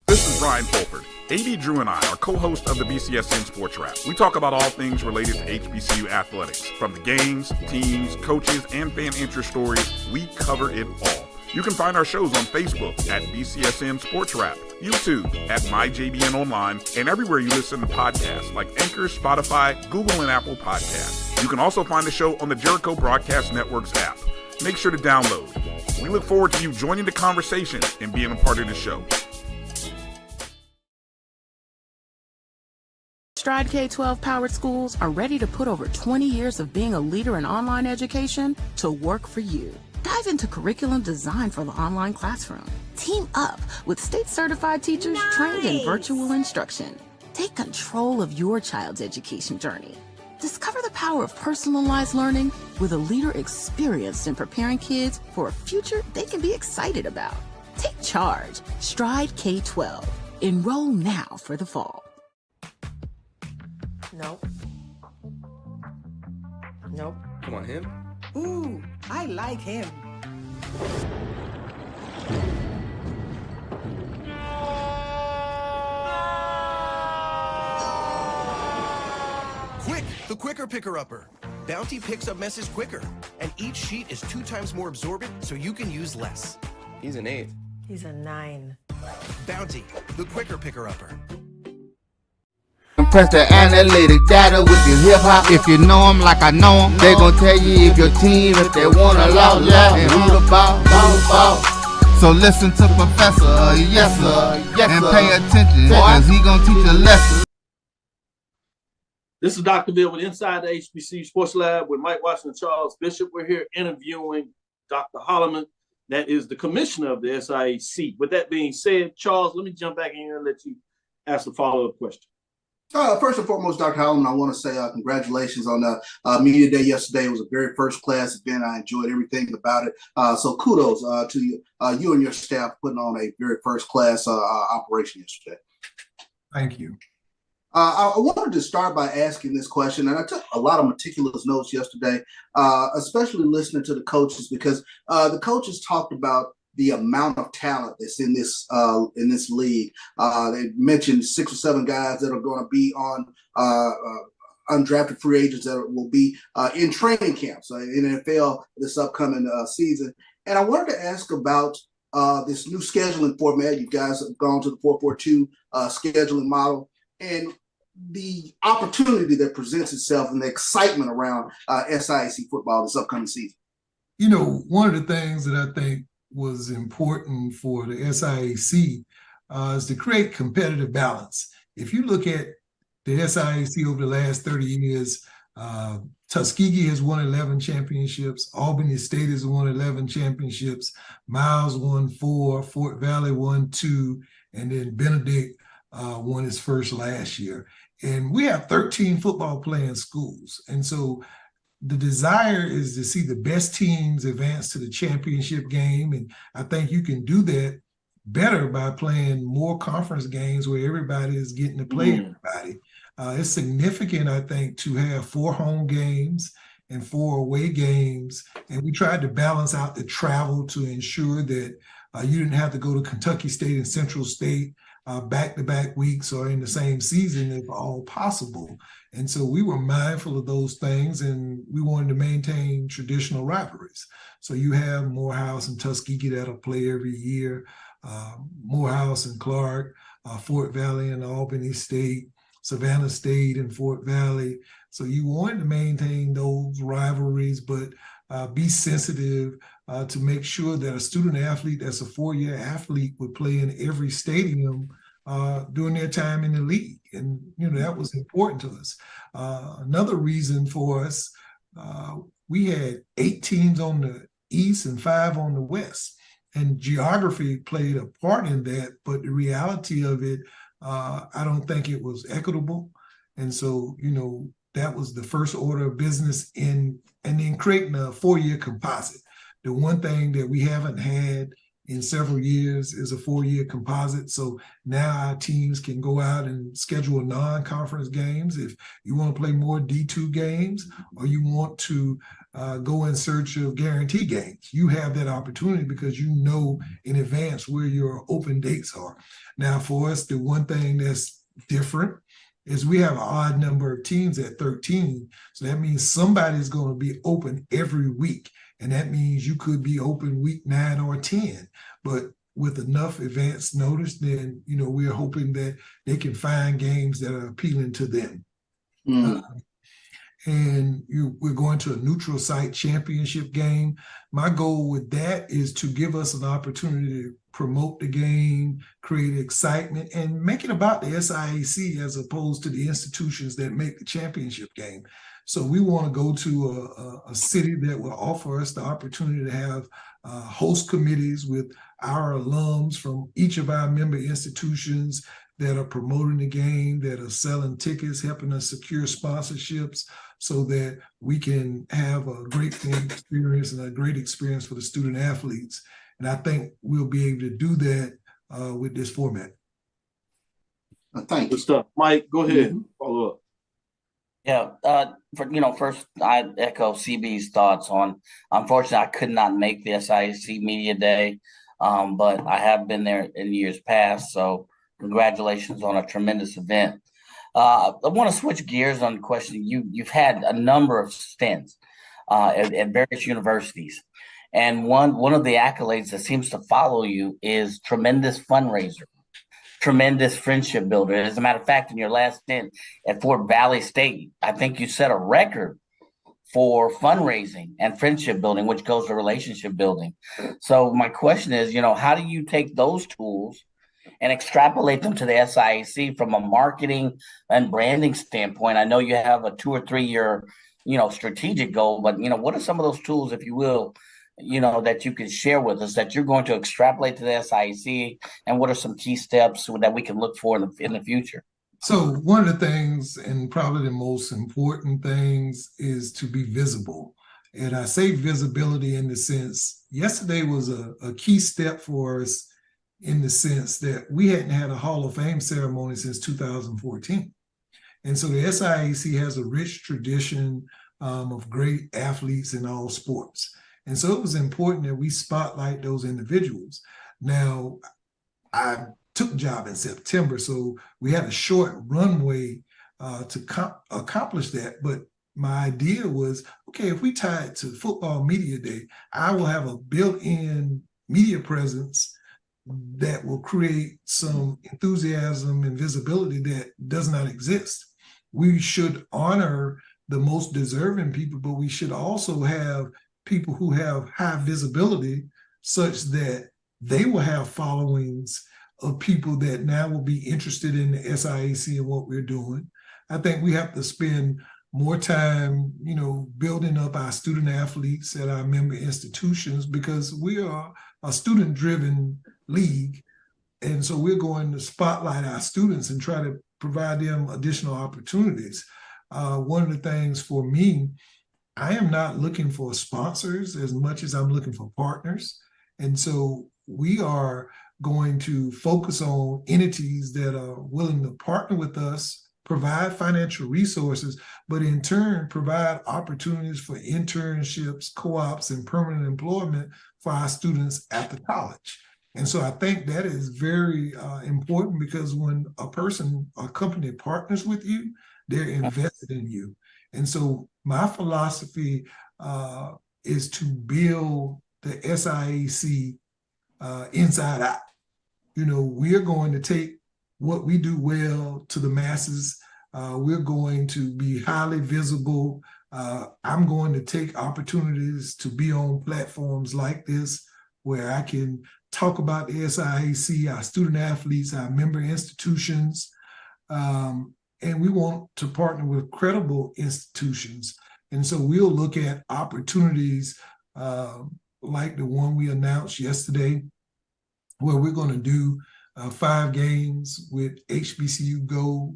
This is Brian Fulford. A.D. Drew and I are co-hosts of the BCSN Sports Wrap. We talk about all things related to HBCU athletics. From the games, teams, coaches, and fan interest stories, we cover it all. You can find our shows on Facebook at BCSN Sports Wrap, YouTube at MyJBN Online, and everywhere you listen to podcasts like Anchor, Spotify, Google, and Apple Podcasts. You can also find the show on the Jericho Broadcast Network's app. Make sure to download. We look forward to you joining the conversation and being a part of the show. Stride K-12 powered schools are ready to put over 20 years of being a leader in online education to work for you. Dive into curriculum design for the online classroom. Team up with state-certified teachers trained in virtual instruction. Take control of your child's education journey. Discover the power of personalized learning with a leader experienced in preparing kids for a future they can be excited about. Take charge. Stride K-12. Enroll now for the fall. Nope. Nope. Come on, him? Ooh, I like him. Quick, the quicker picker-upper. Bounty picks up messes quicker, and each sheet is 2 times more absorbent, so you can use less. He's an 8. He's a 9. Bounty, the quicker picker-upper. Press the analytic data with your hip hop. If you know them like I know them, they gon' tell you if your team, if they want a lot, and who the ball. So listen to Professor, yes sir, and pay attention, cause he gon' teach a lesson. This is Dr. Bill with Inside the HBCU Sports Lab with Mike Washington, Charles Bishop. We're here interviewing Dr. Holloman, that is the commissioner of the SIAC. With that being said, Charles, let me jump back in here and let you ask the follow-up question. First and foremost, Dr. Holloman, I want to say congratulations on Media Day yesterday. It was a very first-class event. I enjoyed everything about it. So kudos to you and your staff putting on a very first-class operation yesterday. Thank you. I wanted to start by asking this question, and I took a lot of meticulous notes yesterday, especially listening to the coaches, because the coaches talked about the amount of talent that's in this league. They mentioned 6 or 7 guys that are going to be on undrafted free agents that will be in training camps in NFL this upcoming season. And I wanted to ask about this new scheduling format. You guys have gone to the 4-4-2 scheduling model, and the opportunity that presents itself and the excitement around SIAC football this upcoming season. One of the things that I think was important for the SIAC is to create competitive balance. If you look at the SIAC over the last 30 years, Tuskegee has won 11 championships, Albany State has won 11 championships, Miles won 4, Fort Valley won 2, and then Benedict won his first last year. And we have 13 football playing schools. And so the desire is to see the best teams advance to the championship game. And I think you can do that better by playing more conference games where everybody is getting to play everybody. It's significant, I think, to have 4 home games and 4 away games. And we tried to balance out the travel to ensure that you didn't have to go to Kentucky State and Central State back-to-back weeks or in the same season if all possible. And so we were mindful of those things, and we wanted to maintain traditional rivalries. So you have Morehouse and Tuskegee that'll play every year, Morehouse and Clark, Fort Valley and Albany State, Savannah State and Fort Valley. So you wanted to maintain those rivalries, but be sensitive to make sure that a student athlete that's a 4-year athlete would play in every stadium during their time in the league. And, that was important to us. Another reason for us, we had 8 teams on the East and 5 on the West. And geography played a part in that, but the reality of it, I don't think it was equitable. And so, that was the first order of business and then creating a 4-year composite. The one thing that we haven't had in several years is a 4-year composite. So now our teams can go out and schedule non-conference games. If you want to play more D2 games or you want to go in search of guarantee games, you have that opportunity because you know in advance where your open dates are. Now for us, the one thing that's different is we have an odd number of teams at 13. So that means somebody's going to be open every week. And that means you could be open week 9 or 10. But with enough advance notice, then, we're hoping that they can find games that are appealing to them. We're going to a neutral site championship game. My goal with that is to give us an opportunity to promote the game, create excitement, and make it about the SIAC as opposed to the institutions that make the championship game. So we want to go to a city that will offer us the opportunity to have host committees with our alums from each of our member institutions that are promoting the game, that are selling tickets, helping us secure sponsorships so that we can have a great game experience and a great experience for the student athletes. And I think we'll be able to do that with this format. Thank you. Good stuff. Mike, go ahead. Follow up. Yeah, first I echo CB's thoughts on. Unfortunately, I could not make the SIAC Media Day, but I have been there in years past. So congratulations on a tremendous event. I want to switch gears on the question. You've had a number of stints at various universities, and one of the accolades that seems to follow you is tremendous fundraiser. Tremendous friendship builder. As a matter of fact, in your last stint at Fort Valley State, I think you set a record for fundraising and friendship building, which goes to relationship building. So my question is, how do you take those tools and extrapolate them to the SIAC from a marketing and branding standpoint? I know you have a 2 or 3 year, strategic goal, but, what are some of those tools, if you will, that you can share with us that you're going to extrapolate to the SIAC, and what are some key steps that we can look for in the future? So one of the things, and probably the most important things, is to be visible. And I say visibility in the sense, yesterday was a key step for us in the sense that we hadn't had a Hall of Fame ceremony since 2014. And so the SIAC has a rich tradition of great athletes in all sports. And so it was important that we spotlight those individuals. Now, I took a job in September, so we had a short runway to accomplish that. But my idea was, okay, if we tie it to Football Media Day, I will have a built-in media presence that will create some enthusiasm and visibility that does not exist. We should honor the most deserving people, but we should also have people who have high visibility such that they will have followings of people that now will be interested in the SIAC and what we're doing. I think we have to spend more time, building up our student athletes at our member institutions, because we are a student-driven league. And so we're going to spotlight our students and try to provide them additional opportunities. One of the things for me, I am not looking for sponsors as much as I'm looking for partners. And so we are going to focus on entities that are willing to partner with us, provide financial resources, but in turn provide opportunities for internships, co-ops, and permanent employment for our students after college. And so I think that is very important, because when a company partners with you, they're invested in you. And so my philosophy is to build the SIAC inside out. We're going to take what we do well to the masses. We're going to be highly visible. I'm going to take opportunities to be on platforms like this, where I can talk about the SIAC, our student athletes, our member institutions. And we want to partner with credible institutions. And so we'll look at opportunities like the one we announced yesterday, where we're going to do 5 games with HBCU Go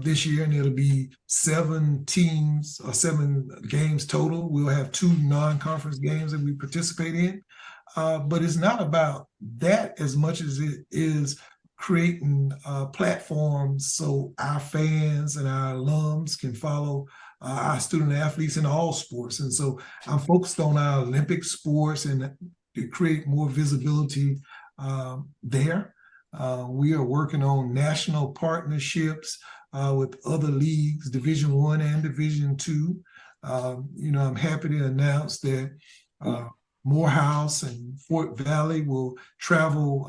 this year, and it'll be 7 teams or 7 games total. We'll have 2 non-conference games that we participate in. But it's not about that as much as it is creating platforms so our fans and our alums can follow our student athletes in all sports. And so I'm focused on our Olympic sports and to create more visibility there. We are working on national partnerships with other leagues, Division I and Division II. I'm happy to announce that Morehouse and Fort Valley will travel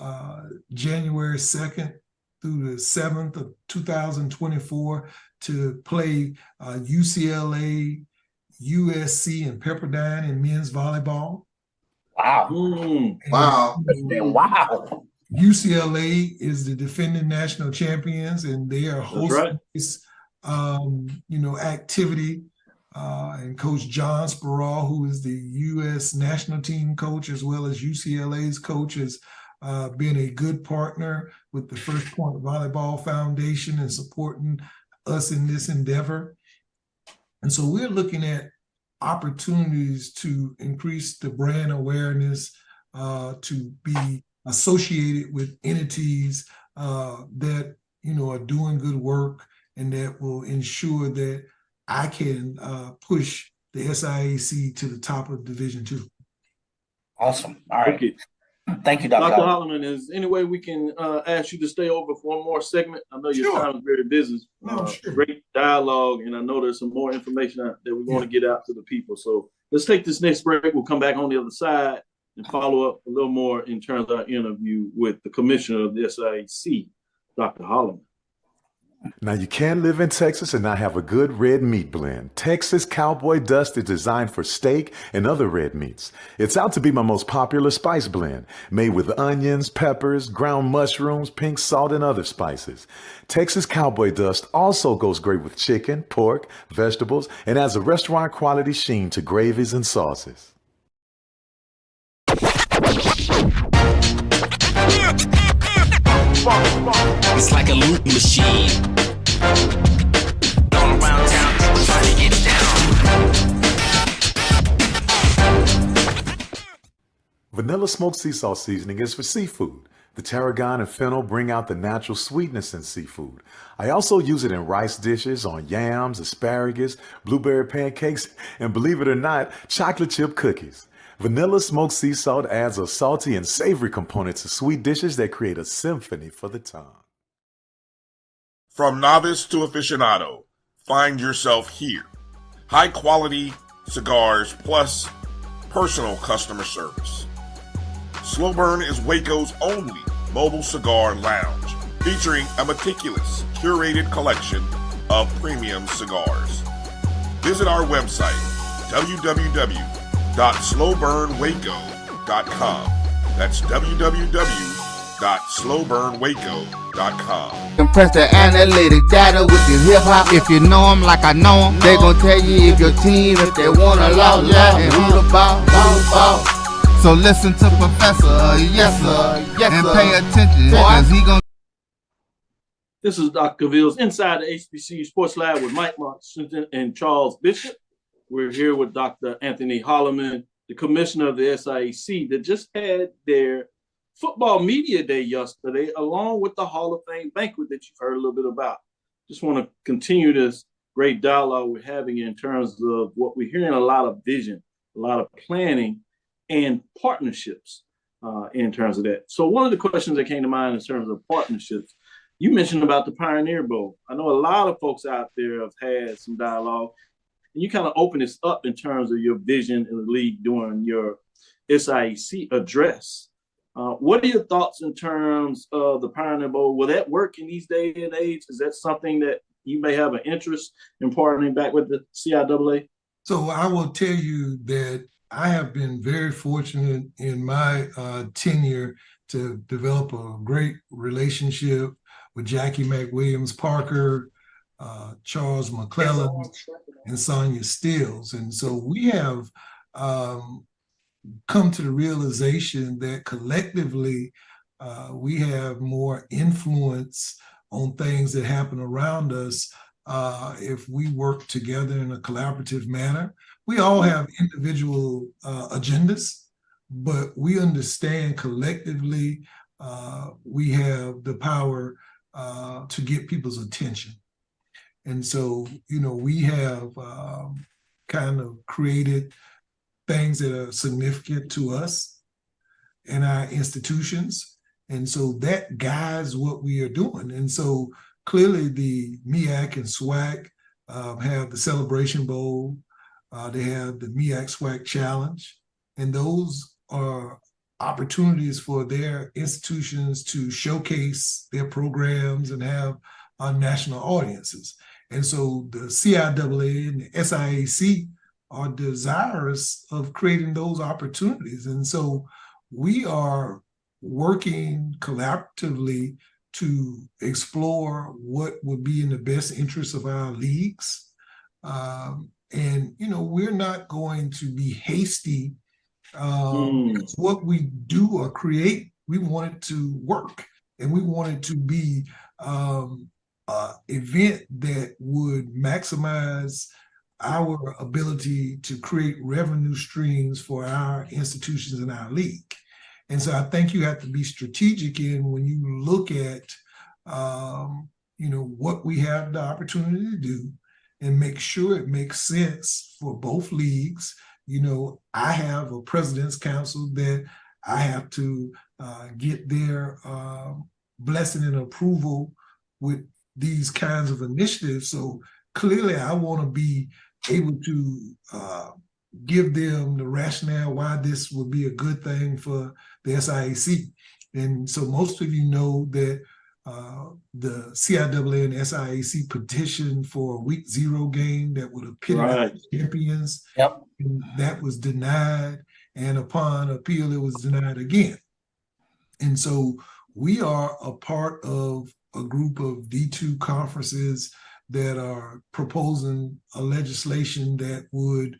January 2nd through the 7th of 2024 to play UCLA, USC, and Pepperdine in men's volleyball. Wow. Wow. Wow. UCLA is the defending national champions, and they are hosting this activity. And Coach John Sparrow, who is the U.S. national team coach, as well as UCLA's coach, has been a good partner with the First Point Volleyball Foundation and supporting us in this endeavor. And so we're looking at opportunities to increase the brand awareness, to be associated with entities that are doing good work, and that will ensure that I can push the SIAC to the top of Division II. Awesome. All right. Okay. Thank you, Dr. Holloman. Is there any way we can ask you to stay over for one more segment? I know your time is very busy. Sure. Great dialogue, and I know there's some more information that we want to get out to the people. So let's take this next break. We'll come back on the other side and follow up a little more in terms of our interview with the commissioner of the SIAC, Dr. Holloman. Now, you can't live in Texas and not have a good red meat blend. Texas Cowboy Dust is designed for steak and other red meats. It's out to be my most popular spice blend, made with onions, peppers, ground mushrooms, pink salt, and other spices. Texas Cowboy Dust also goes great with chicken, pork, vegetables, and adds a restaurant quality sheen to gravies and sauces. It's like a loot machine. All around town, people trying to get down. Vanilla smoked sea salt seasoning is for seafood. The tarragon and fennel bring out the natural sweetness in seafood. I also use it in rice dishes, on yams, asparagus, blueberry pancakes, and believe it or not, chocolate chip cookies. Vanilla smoked sea salt adds a salty and savory component to sweet dishes that create a symphony for the tongue. From novice to aficionado, find yourself here. High quality cigars plus personal customer service. Slow Burn is Waco's only mobile cigar lounge, featuring a meticulous, curated collection of premium cigars. Visit our website, www.slowburnwaco.com. That's www.slowburnwaco.com. Compress the analytic data with your hip hop. If you know them like I know them, they gon' tell you if your team, if they wanna law, and who the ball. So listen to Professor, yes sir, and pay attention, cause he gon'. This is Dr. Cavil's Inside the HBCU Sports Lab with Mike Washington and Charles Bishop. We're here with Dr. Anthony Holloman, the commissioner of the SIAC, that just had their football media day yesterday, along with the Hall of Fame banquet that you've heard a little bit about. Just want to continue this great dialogue we're having in terms of what we're hearing, a lot of vision, a lot of planning and partnerships in terms of that. So one of the questions that came to mind in terms of partnerships, you mentioned about the Pioneer Bowl. I know a lot of folks out there have had some dialogue, and you kind of open this up in terms of your vision in the league during your SIAC address. What are your thoughts in terms of the Pioneer Bowl? Will that work in these day and age? Is that something that you may have an interest in partnering back with the CIAA? So I will tell you that I have been very fortunate in my tenure to develop a great relationship with Jackie McWilliams Parker, Charles McClellan, and Sonia Stills. And so we have come to the realization that collectively we have more influence on things that happen around us if we work together in a collaborative manner. We all have individual agendas, but we understand collectively we have the power to get people's attention. And so, we have kind of created things that are significant to us and our institutions. And so that guides what we are doing. And so clearly the MEAC and SWAC have the Celebration Bowl. They have the MEAC SWAC Challenge. And those are opportunities for their institutions to showcase their programs and have national audiences. And so the CIAA and the SIAC are desirous of creating those opportunities. And so we are working collaboratively to explore what would be in the best interest of our leagues. And, we're not going to be hasty. What we do or create, we want it to work. And we want it to be an event that would maximize our ability to create revenue streams for our institutions and our league. And so I think you have to be strategic in when you look at, what we have the opportunity to do and make sure it makes sense for both leagues. I have a president's council that I have to get their blessing and approval with these kinds of initiatives. So clearly I want to be able to give them the rationale why this would be a good thing for the SIAC. And so most of you know that the CIAA and SIAC petitioned for a week 0 game that would epitomize champions. Yep. And that was denied. And upon appeal, it was denied again. And so we are a part of a group of D2 conferences that are proposing a legislation that would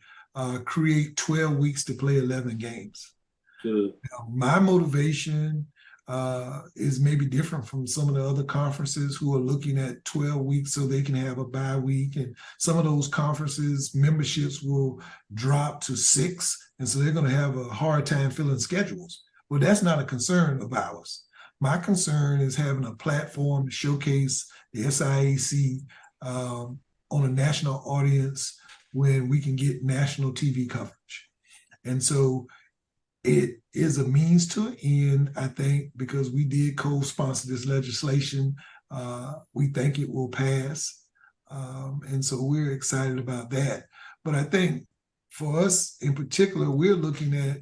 create 12 weeks to play 11 games. Good. Now, my motivation is maybe different from some of the other conferences who are looking at 12 weeks so they can have a bye week. And some of those conferences, memberships will drop to 6. And so they're going to have a hard time filling schedules. Well, that's not a concern of ours. My concern is having a platform to showcase the SIAC on a national audience when we can get national TV coverage. And so it is a means to an end, I think, because we did co-sponsor this legislation. We think it will pass. And so we're excited about that. But I think for us in particular, we're looking at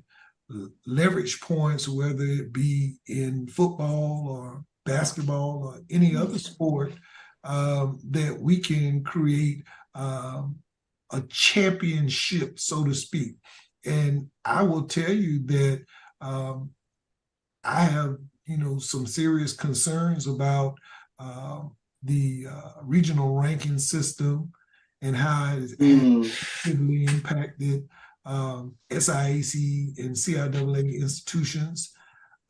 leverage points, whether it be in football or basketball or any other sport, that we can create a championship, so to speak. And I will tell you that I have, some serious concerns about the regional ranking system and how it has negatively impacted SIAC and CIAA institutions.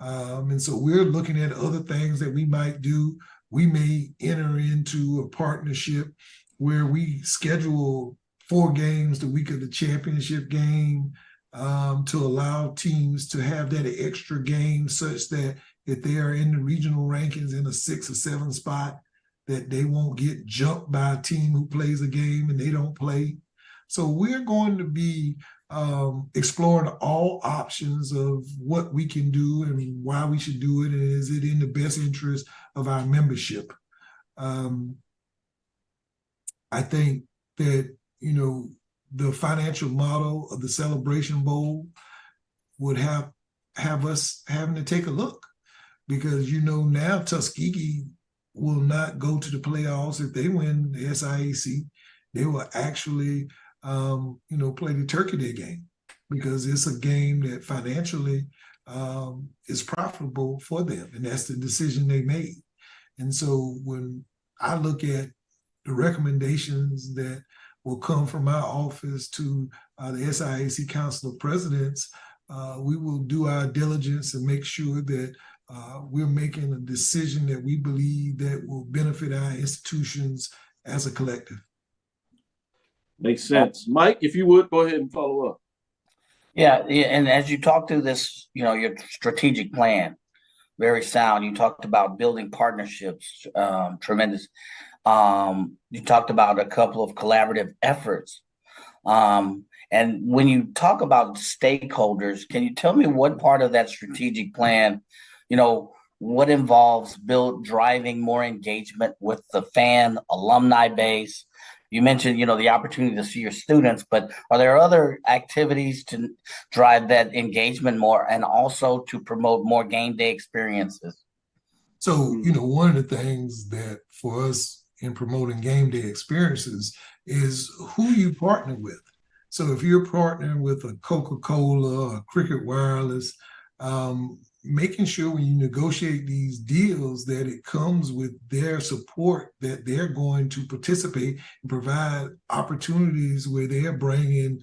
And so we're looking at other things that we might do. We may enter into a partnership where we schedule 4 games the week of the championship game, to allow teams to have that extra game such that if they are in the regional rankings in a 6 or 7 spot, that they won't get jumped by a team who plays a game and they don't play. So we're going to be exploring all options of what we can do and why we should do it, and is it in the best interest of our membership. I think that, the financial model of the Celebration Bowl would have us having to take a look, because now Tuskegee will not go to the playoffs if they win the SIAC. They will actually play the Turkey Day game, because it's a game that financially is profitable for them, and that's the decision they made. And so when I look at the recommendations that will come from my office to the SIAC Council of Presidents, we will do our diligence and make sure that we're making a decision that we believe that will benefit our institutions as a collective. Makes sense. Mike, if you would, go ahead and follow up. Yeah, and as you talk through this, your strategic plan, very sound. You talked about building partnerships, tremendous. You talked about a couple of collaborative efforts. And when you talk about stakeholders, can you tell me what part of that strategic plan, what involves driving more engagement with the fan alumni base? You mentioned, the opportunity to see your students, but are there other activities to drive that engagement more and also to promote more game day experiences? So, one of the things that for us in promoting game day experiences is who you partner with. So if you're partnering with a Coca-Cola or Cricket Wireless, making sure when you negotiate these deals that it comes with their support, that they're going to participate and provide opportunities where they're bringing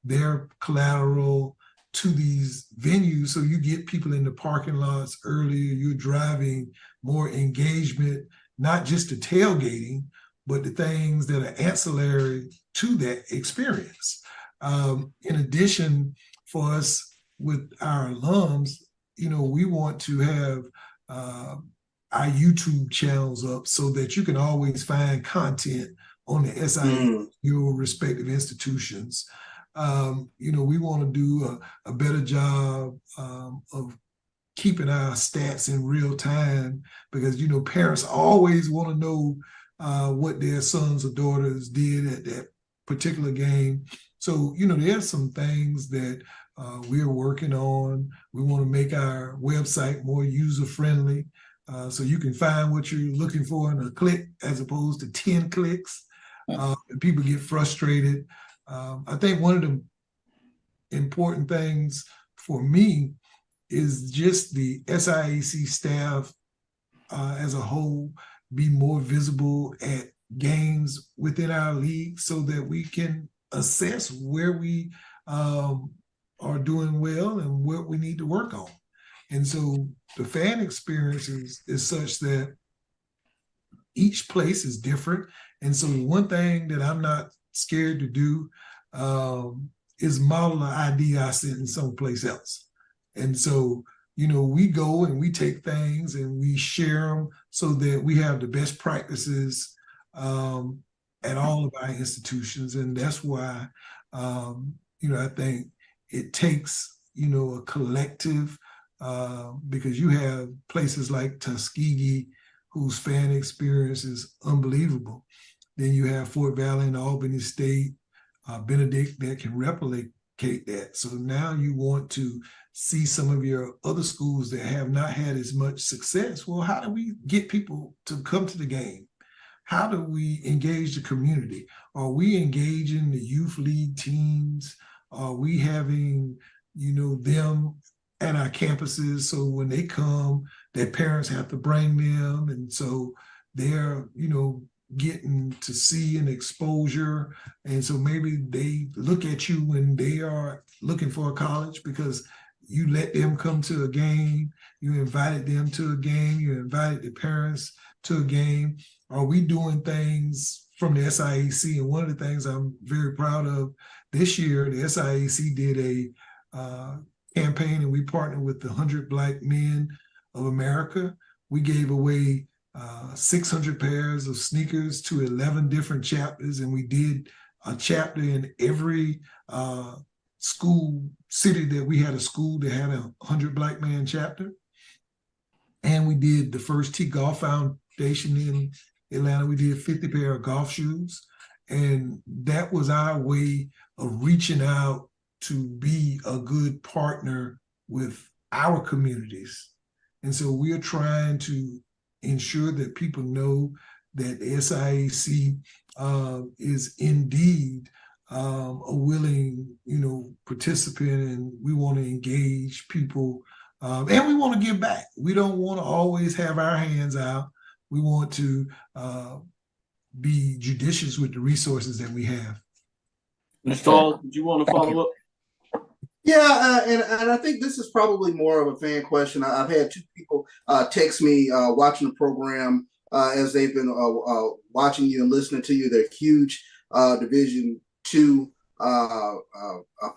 their collateral to these venues. So you get people in the parking lots earlier, you're driving more engagement, not just the tailgating, but the things that are ancillary to that experience. In addition, for us, with our alums, we want to have our YouTube channels up so that you can always find content on the SIU, your respective institutions. We want to do a better job of keeping our stats in real time, because, parents always want to know what their sons or daughters did at that particular game. So, there's some things that we're working on. We want to make our website more user-friendly, so you can find what you're looking for in a click as opposed to 10 clicks. And people get frustrated. I think one of the important things for me is just the SIAC staff as a whole be more visible at games within our league, so that we can assess where we are doing well and what we need to work on. And so the fan experience is such that each place is different. And so one thing that I'm not scared to do is model an idea I sent in someplace else. And so, we go and we take things and we share them so that we have the best practices at all of our institutions. And that's why, I think it takes, a collective, because you have places like Tuskegee, whose fan experience is unbelievable. Then you have Fort Valley and Albany State, Benedict, that can replicate that. So now you want to see some of your other schools that have not had as much success. Well, how do we get people to come to the game? How do we engage the community? Are we engaging the youth league teams? Are we having, them at our campuses, so when they come, their parents have to bring them, and so they're, getting to see an exposure, and so maybe they look at you when they are looking for a college because you let them come to a game, you invited them to a game, you invited the parents to a game. Are we doing things from the SIAC, and one of the things I'm very proud of this year, the SIAC did a campaign, and we partnered with the 100 Black Men of America. We gave away 600 pairs of sneakers to 11 different chapters, and we did a chapter in every school city that we had a school that had a 100 Black Man chapter. And we did the first T Golf Foundation in Atlanta. We did 50 pair of golf shoes. And that was our way of reaching out to be a good partner with our communities. And so we are trying to ensure that people know that the SIAC is indeed a willing, participant, and we want to engage people, and we want to give back. We don't want to always have our hands out. We want to be judicious with the resources that we have. Mr. Hall, did you want to follow up? Yeah, and I think this is probably more of a fan question. I've had two people text me watching the program as they've been watching you and listening to you. They're huge Division II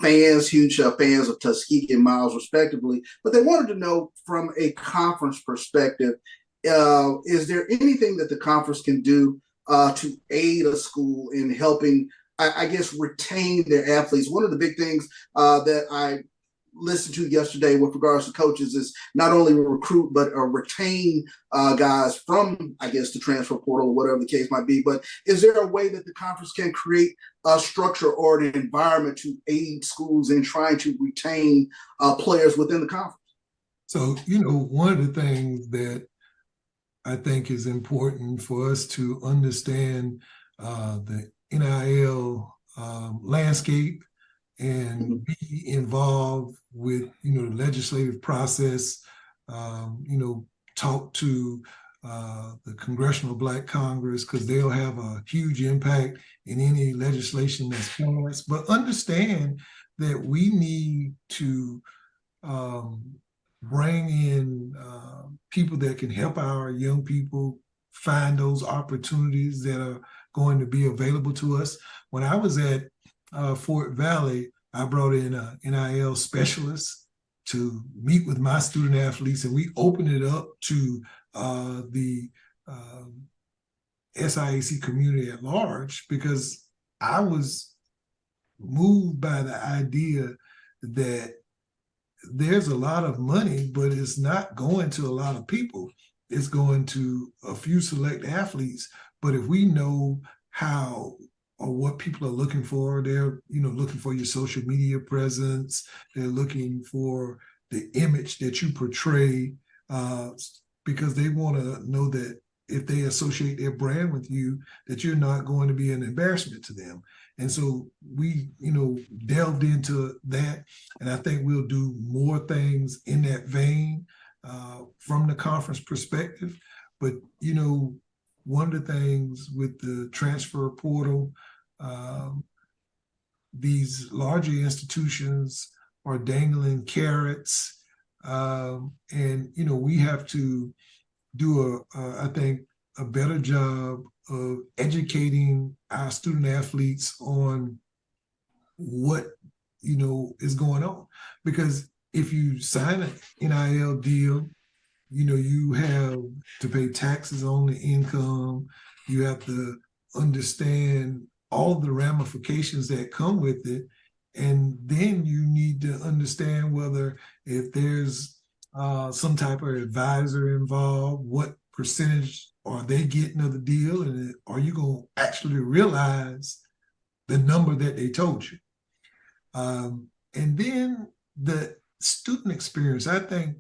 fans, huge fans of Tuskegee and Miles, respectively. But they wanted to know from a conference perspective, is there anything that the conference can do to aid a school in helping, I guess, retain their athletes? One of the big things that I listened to yesterday with regards to coaches is not only recruit, but retain guys from, I guess, the transfer portal or whatever the case might be. But is there a way that the conference can create a structure or an environment to aid schools in trying to retain players within the conference? So, one of the things that I think is important for us to understand the NIL landscape and be involved with, the legislative process, talk to the Congressional Black Congress, because they'll have a huge impact in any legislation that's passed. But understand that we need to bring in people that can help our young people find those opportunities that are going to be available to us. When I was at Fort Valley, I brought in an NIL specialist to meet with my student athletes, and we opened it up to the SIAC community at large, because I was moved by the idea that there's a lot of money, but it's not going to a lot of people. It's going to a few select athletes. But if we know how or what people are looking for, they're looking for your social media presence. They're looking for the image that you portray, because they want to know that if they associate their brand with you, that you're not going to be an embarrassment to them. And so we, delved into that, and I think we'll do more things in that vein from the conference perspective. But, one of the things with the transfer portal, these larger institutions are dangling carrots, and, we have to do I think, a better job of educating our student athletes on what, is going on. Because if you sign an NIL deal, you have to pay taxes on the income. You have to understand all the ramifications that come with it. And then you need to understand whether, if there's some type of advisor involved, what percentage are they getting of the deal, and are you going to actually realize the number that they told you? And then the student experience. I think,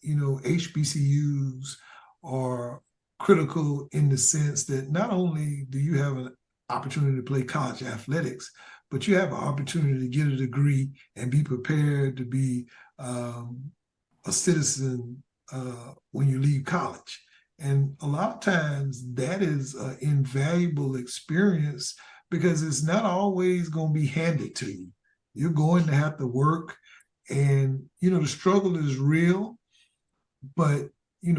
HBCUs are critical in the sense that not only do you have an opportunity to play college athletics, but you have an opportunity to get a degree and be prepared to be a citizen when you leave college. And a lot of times that is an invaluable experience, because it's not always going to be handed to you. You're going to have to work, and, the struggle is real. But,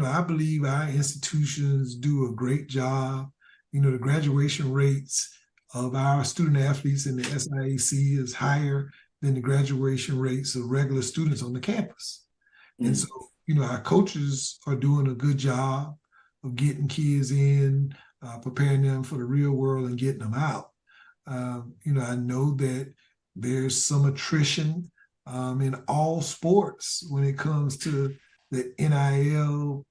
I believe our institutions do a great job the graduation rates of our student athletes in the SIAC is higher than the graduation rates of regular students on the campus. And so, our coaches are doing a good job of getting kids in, preparing them for the real world and getting them out. I know that there's some attrition in all sports when it comes to the NIL,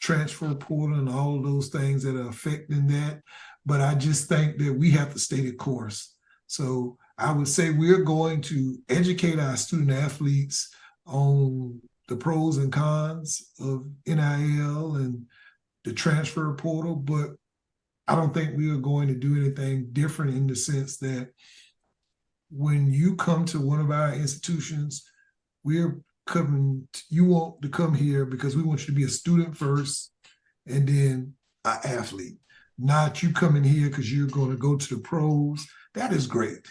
transfer portal, and all of those things that are affecting that. But I just think that we have to stay the course. So I would say we're going to educate our student athletes on the pros and cons of NIL and the transfer portal, but I don't think we are going to do anything different in the sense that when you come to one of our institutions, you want to come here because we want you to be a student first and then an athlete, not you coming here because you're going to go to the pros. That is great.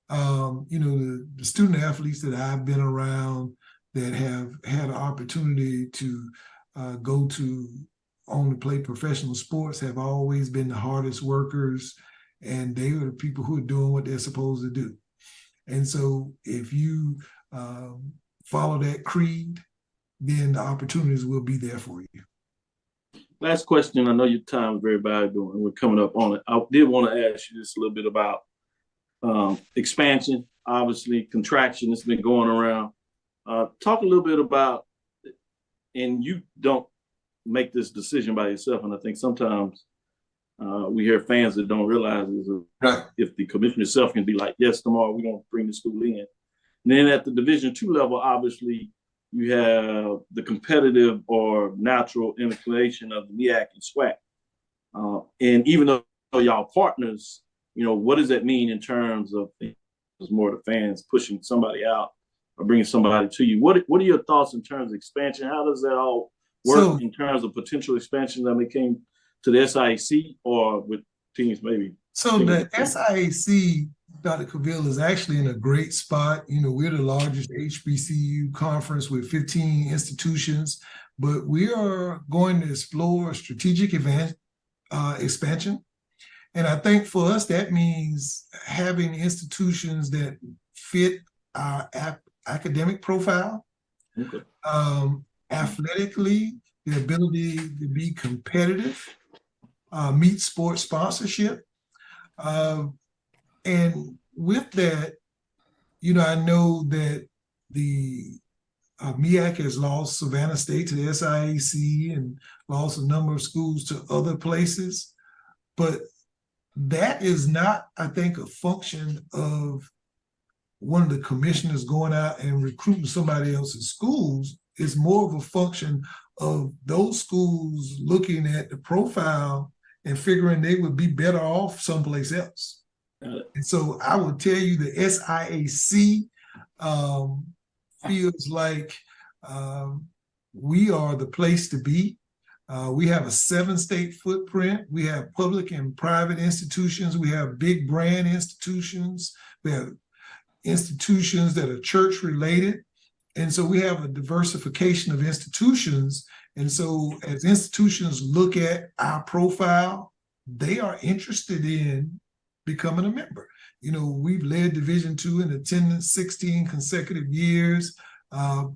The student athletes that I've been around that have had an opportunity to go to only play professional sports have always been the hardest workers, and they are the people who are doing what they're supposed to do. And so if you follow that creed, then the opportunities will be there for you. Last question. I know your time is very valuable and we're coming up on it. I did want to ask you just a little bit about expansion, obviously contraction that's been going around. Talk a little bit about, and you don't make this decision by yourself, and I think sometimes we hear fans that don't realize if the commissioner itself can be like, yes, tomorrow we're going to bring the school in. And then at the Division II level, obviously, you have the competitive or natural inclination of the MEAC and SWAC. And even though y'all partners, what does that mean in terms of more the fans pushing somebody out or bringing somebody to you? What are your thoughts in terms of expansion? How does that all work in terms of potential expansion that came to the SIAC or with teams maybe? So the SIAC, Dr. Cavil, is actually in a great spot. We're the largest HBCU conference with 15 institutions, but we are going to explore strategic expansion. And I think for us, that means having institutions that fit our academic profile, athletically, the ability to be competitive, meet sports sponsorship. And with that, I know that the MEAC has lost Savannah State to the SIAC and lost a number of schools to other places. But that is not, I think, a function of one of the commissioners going out and recruiting somebody else's schools. It's more of a function of those schools looking at the profile and figuring they would be better off someplace else. And so I will tell you the SIAC feels like we are the place to be. We have a 7-state footprint. We have public and private institutions. We have big brand institutions. We have institutions that are church related. And so we have a diversification of institutions. And so as institutions look at our profile, they are interested in becoming a member. We've led Division II in attendance 16 consecutive years. Our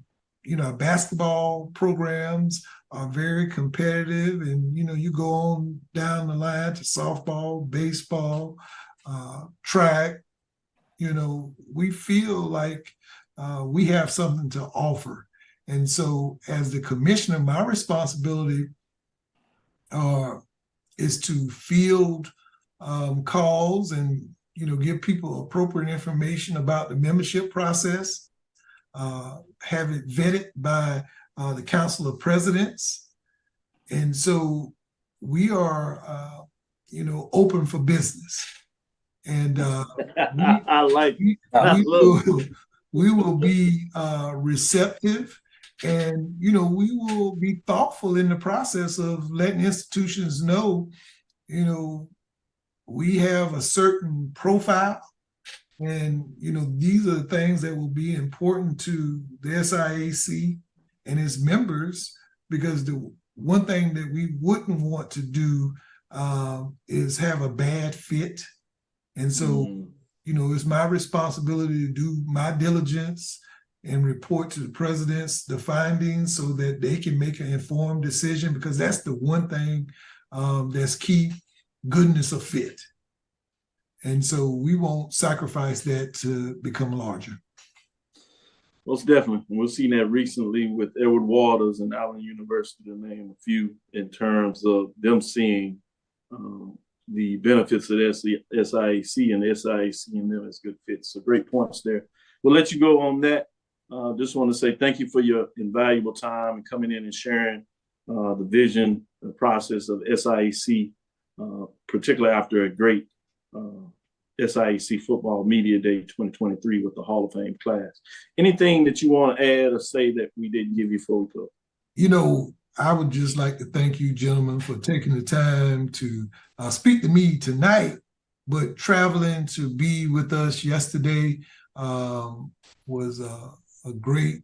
basketball programs are very competitive, and you go on down the line to softball, baseball, track. We feel like we have something to offer. And so as the commissioner, my responsibility is to field calls and give people appropriate information about the membership process, have it vetted by the Council of Presidents. And so we are open for business. And I like we will be receptive, and we will be thoughtful in the process of letting institutions know we have a certain profile, and these are the things that will be important to the SIAC and its members, because the one thing that we wouldn't want to do is have a bad fit. And so, it's my responsibility to do my diligence and report to the presidents the findings so that they can make an informed decision, because that's the one thing that's key, goodness of fit. And so we won't sacrifice that to become larger. Most definitely. We've seen that recently with Edward Waters and Allen University, to name a few, in terms of them seeing the benefits of the SIAC and the SIAC and them as good fits. So great points there. We'll let you go on that. Just want to say thank you for your invaluable time and coming in and sharing the vision, the process of SIAC, particularly after a great SIAC Football Media Day 2023 with the Hall of Fame class. Anything that you want to add or say that we didn't give you before we close? I would just like to thank you, gentlemen, for taking the time to speak to me tonight, but traveling to be with us yesterday was a great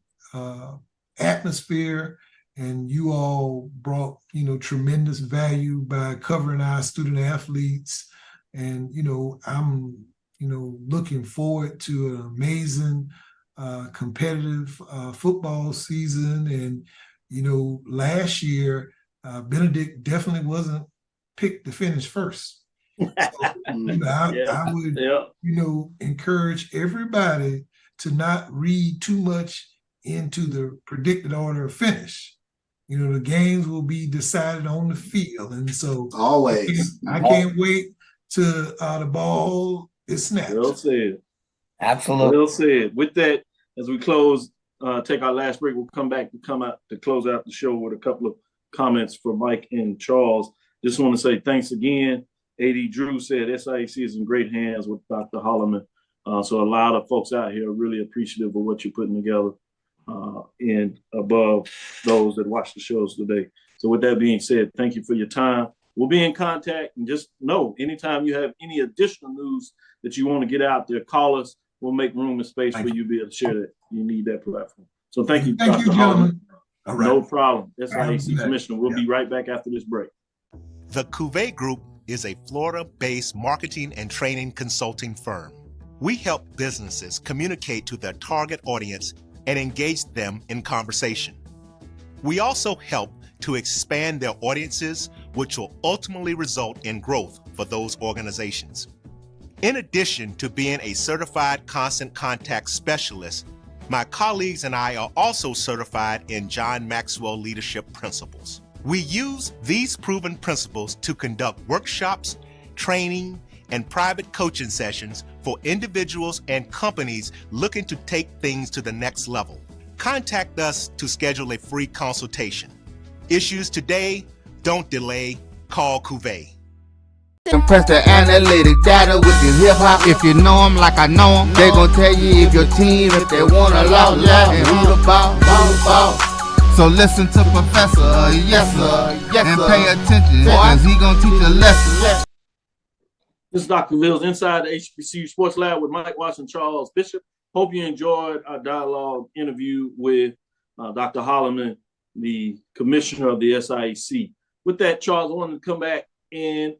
atmosphere, and you all brought, tremendous value by covering our student athletes. And, I'm, looking forward to an amazing competitive football season. And, last year, Benedict definitely wasn't picked to finish first. So, I would, encourage everybody to not read too much into the predicted order of finish. The games will be decided on the field. And so always, I can't wait till the ball is snapped. Well said. Absolutely. Well said. With that, as we close, take our last break, we'll come back to close out the show with a couple of comments for Mike and Charles. Just want to say thanks again. AD Drew said SIAC is in great hands with Dr. Holloman. So a lot of folks out here are really appreciative of what you're putting together and above those that watch the shows today. So with that being said, thank you for your time. We'll be in contact, and just know anytime you have any additional news that you want to get out there, call us. We'll make room and space for you to be able to share that. You need that platform. So thank you, Thank Dr. you, gentlemen. All right. No problem. SIAC Commissioner. We'll be right back after this break. The Cavil Group is a Florida-based marketing and training consulting firm. We help businesses communicate to their target audience and engage them in conversation. We also help to expand their audiences, which will ultimately result in growth for those organizations. In addition to being a certified constant contact specialist, my colleagues and I are also certified in John Maxwell Leadership Principles. We use these proven principles to conduct workshops, training, and private coaching sessions for individuals and companies looking to take things to the next level. Contact us to schedule a free consultation. Issues today, don't delay, call Cavil. Compress the analytic data with your hip hop. If you know them like I know them, they gon' tell you if your team, if they want a lot, and who the ball. So listen to Professor, yes sir, and pay attention, cause he gon' teach a lesson. This is Dr. Cavil's Inside the HBCU Sports Lab with Mike Watson, Charles Bishop. Hope you enjoyed our dialogue interview with Dr. Holloman, the commissioner of the SIAC. With that, Charles, I wanted to come back and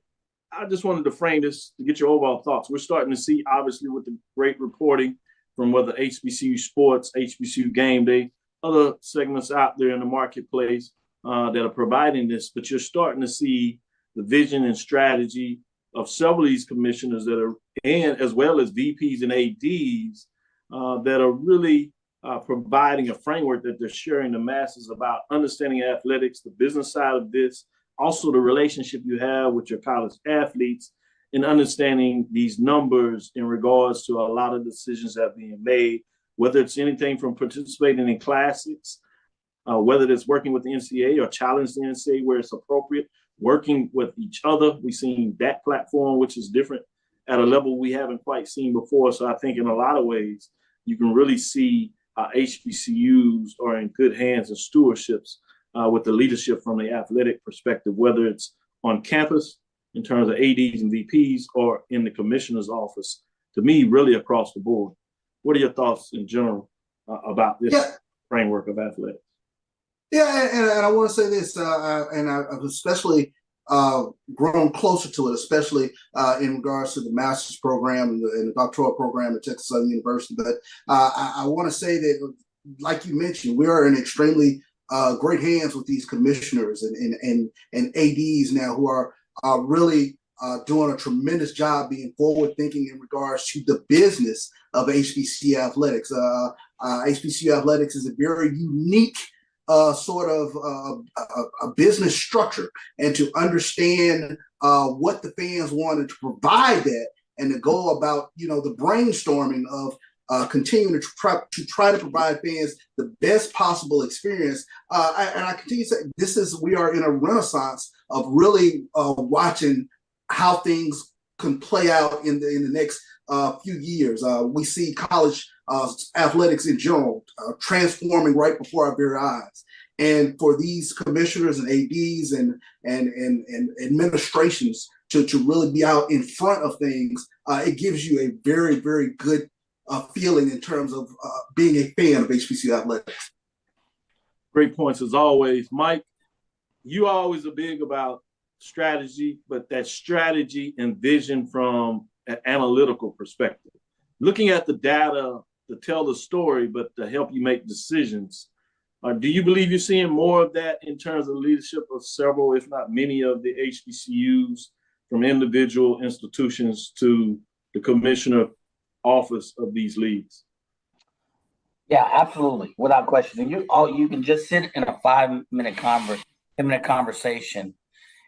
I just wanted to frame this to get your overall thoughts. We're starting to see, obviously, with the great reporting from whether HBCU Sports, HBCU Game Day, other segments out there in the marketplace that are providing this, but you're starting to see the vision and strategy of several of these commissioners that are, and as well as VPs and ADs that are really providing a framework that they're sharing the masses about understanding athletics, the business side of this, also the relationship you have with your college athletes, and understanding these numbers in regards to a lot of decisions that are being made, whether it's anything from participating in classics, whether it's working with the NCAA or challenge the NCAA where it's appropriate, working with each other. We've seen that platform, which is different at a level we haven't quite seen before. So I think in a lot of ways, you can really see HBCUs are in good hands and stewardships with the leadership from the athletic perspective, whether it's on campus in terms of ADs and VPs or in the commissioner's office, to me, really across the board. What are your thoughts in general about this framework of athletics? Yeah, and I want to say this, and I especially grown closer to it, especially in regards to the master's program and the doctoral program at Texas Southern University. But I want to say that, like you mentioned, we are in extremely great hands with these commissioners and ADs now who are really doing a tremendous job being forward thinking in regards to the business of HBCU athletics. HBCU athletics is a very unique sort of a business structure, and to understand what the fans wanted to provide that, and to go about the brainstorming of continuing to try to provide fans the best possible experience. And I continue to say we are in a renaissance of really watching how things can play out in the next few years. We see college athletics in general transforming right before our very eyes. And for these commissioners and ADs and administrations to really be out in front of things, it gives you a very, very good feeling in terms of being a fan of HBCU athletics. Great points as always. Mike, you always are big about strategy, but that strategy and vision from an analytical perspective. Looking at the data to tell the story, but to help you make decisions. Do you believe you're seeing more of that in terms of leadership of several, if not many, of the HBCUs, from individual institutions to the commissioner office of these leagues? Yeah, absolutely, without question. You can just sit in a 5-minute conversation,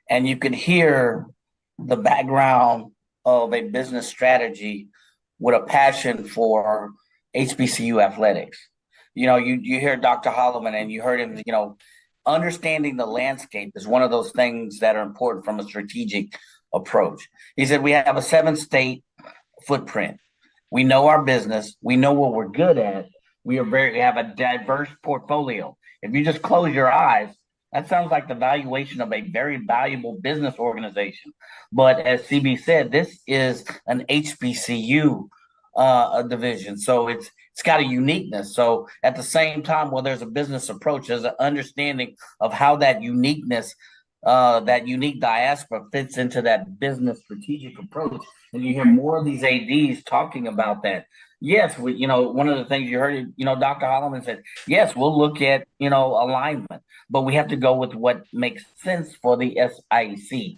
and you can hear the background of a business strategy with a passion for HBCU athletics. You hear Dr. Holloman, and you heard him, understanding the landscape is one of those things that are important from a strategic approach. He said, we have a 7-state footprint. We know our business. We know what we're good at. We have a diverse portfolio. If you just close your eyes, that sounds like the valuation of a very valuable business organization. But as CB said, this is an HBCU division. So it's got a uniqueness. So at the same time, while there's a business approach, there's an understanding of how that uniqueness, that unique diaspora fits into that business strategic approach. And you hear more of these ADs talking about that. Yes, one of the things you heard, Dr. Holloman said, yes, we'll look at, alignment, but we have to go with what makes sense for the SIC.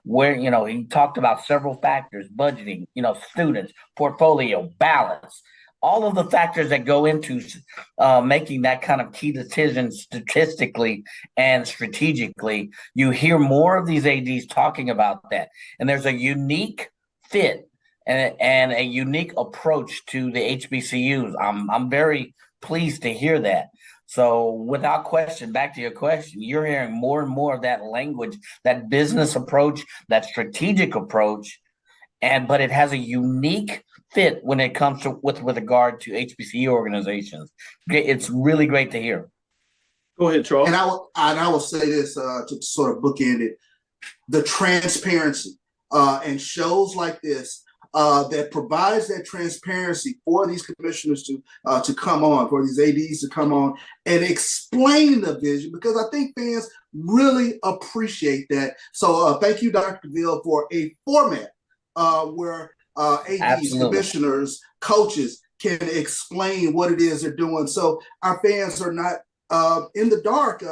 Where, he talked about several factors: budgeting, students, portfolio, balance, all of the factors that go into making that kind of key decision statistically and strategically. You hear more of these ADs talking about that. And there's a unique fit and a unique approach to the HBCUs. I'm very pleased to hear that. So without question, back to your question, you're hearing more and more of that language, that business approach, that strategic approach, but it has a unique fit when it comes to with regard to HBCU organizations. It's really great to hear. Go ahead, Charles. And I will say this to sort of bookend it: the transparency and shows like this that provides that transparency for these commissioners to come on, for these ADs to come on and explain the vision, because I think fans really appreciate that. So thank you, Dr. Cavil, for a format where ADs, Absolutely. commissioners, coaches can explain what it is they're doing. So our fans are not in the dark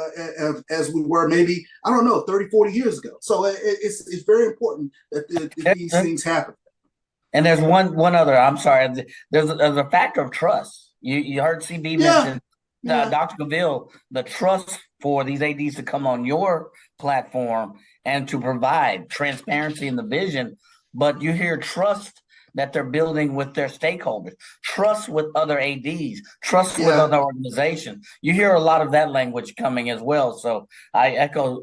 as we were maybe, 30, 40 years ago. So it's very important that these things happen. And there's one other, I'm sorry, there's a factor of trust. You heard CB mention, Dr. Cavil, the trust for these ADs to come on your platform and to provide transparency in the vision, but you hear trust that they're building with their stakeholders, trust with other ADs, trust with other organizations. You hear a lot of that language coming as well. So I echo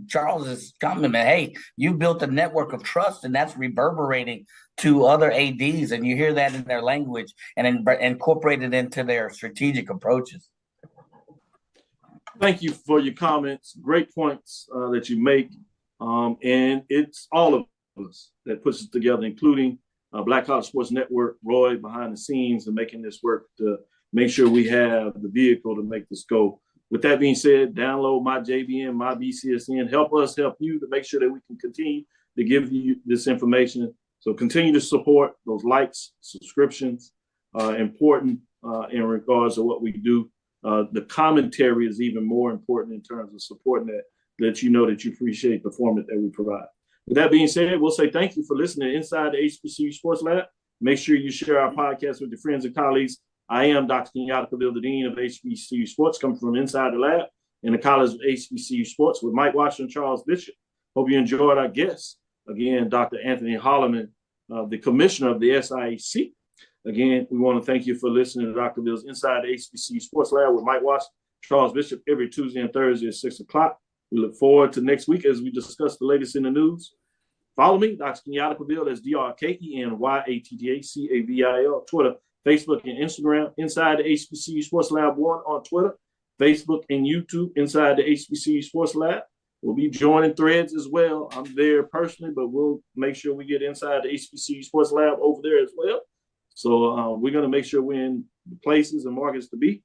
Charles's comment, hey, you built a network of trust, and that's reverberating to other ADs, and you hear that in their language and incorporate it into their strategic approaches. Thank you for your comments. Great points that you make. And it's all of us that puts it together, including Black College Sports Network, Roy behind the scenes and making this work to make sure we have the vehicle to make this go With that being said, download my JVN, my BCSN. Help us help you to make sure that we can continue to give you this information. So continue to support those likes, subscriptions, important in regards to what we do. The commentary is even more important in terms of supporting that you know that you appreciate the format that we provide. With that being said, we'll say thank you for listening to Inside the HBCU Sports Lab. Make sure you share our podcast with your friends and colleagues. I am Dr. Cavil, the Dean of HBCU Sports, coming from inside the lab in the College of HBCU Sports with Mike Washington, Charles Bishop. Hope you enjoyed our guests. Again, Dr. Anthony Holloman, the Commissioner of the SIAC. Again, we want to thank you for listening to Dr. Bill's Inside the HBCU Sports Lab with Mike Washington, Charles Bishop, every Tuesday and Thursday at 6 o'clock. We look forward to next week as we discuss the latest in the news. Follow me, Dr. Kenyatta Cavil, that's DrKenyattaCavil, Twitter, Facebook, and Instagram. Inside the HBCU Sports Lab 1 on Twitter, Facebook, and YouTube. Inside the HBCU Sports Lab. We'll be joining threads as well. I'm there personally, but we'll make sure we get Inside the HBCU Sports Lab over there as well. So we're going to make sure we're in the places and markets to be.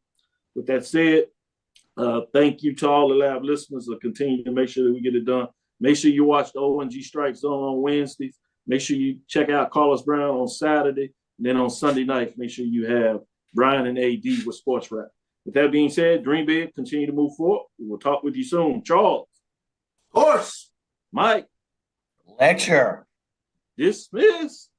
With that said, thank you to all the lab listeners for continuing to make sure that we get it done. Make sure you watch the ONG Strike Zone on Wednesdays. Make sure you check out Carlos Brown on Saturday. And then on Sunday night, make sure you have Brian and AD with Sports Rap. With that being said, dream big, continue to move forward. We will talk with you soon. Charles. Horse. Mike. Lecture. Dismiss.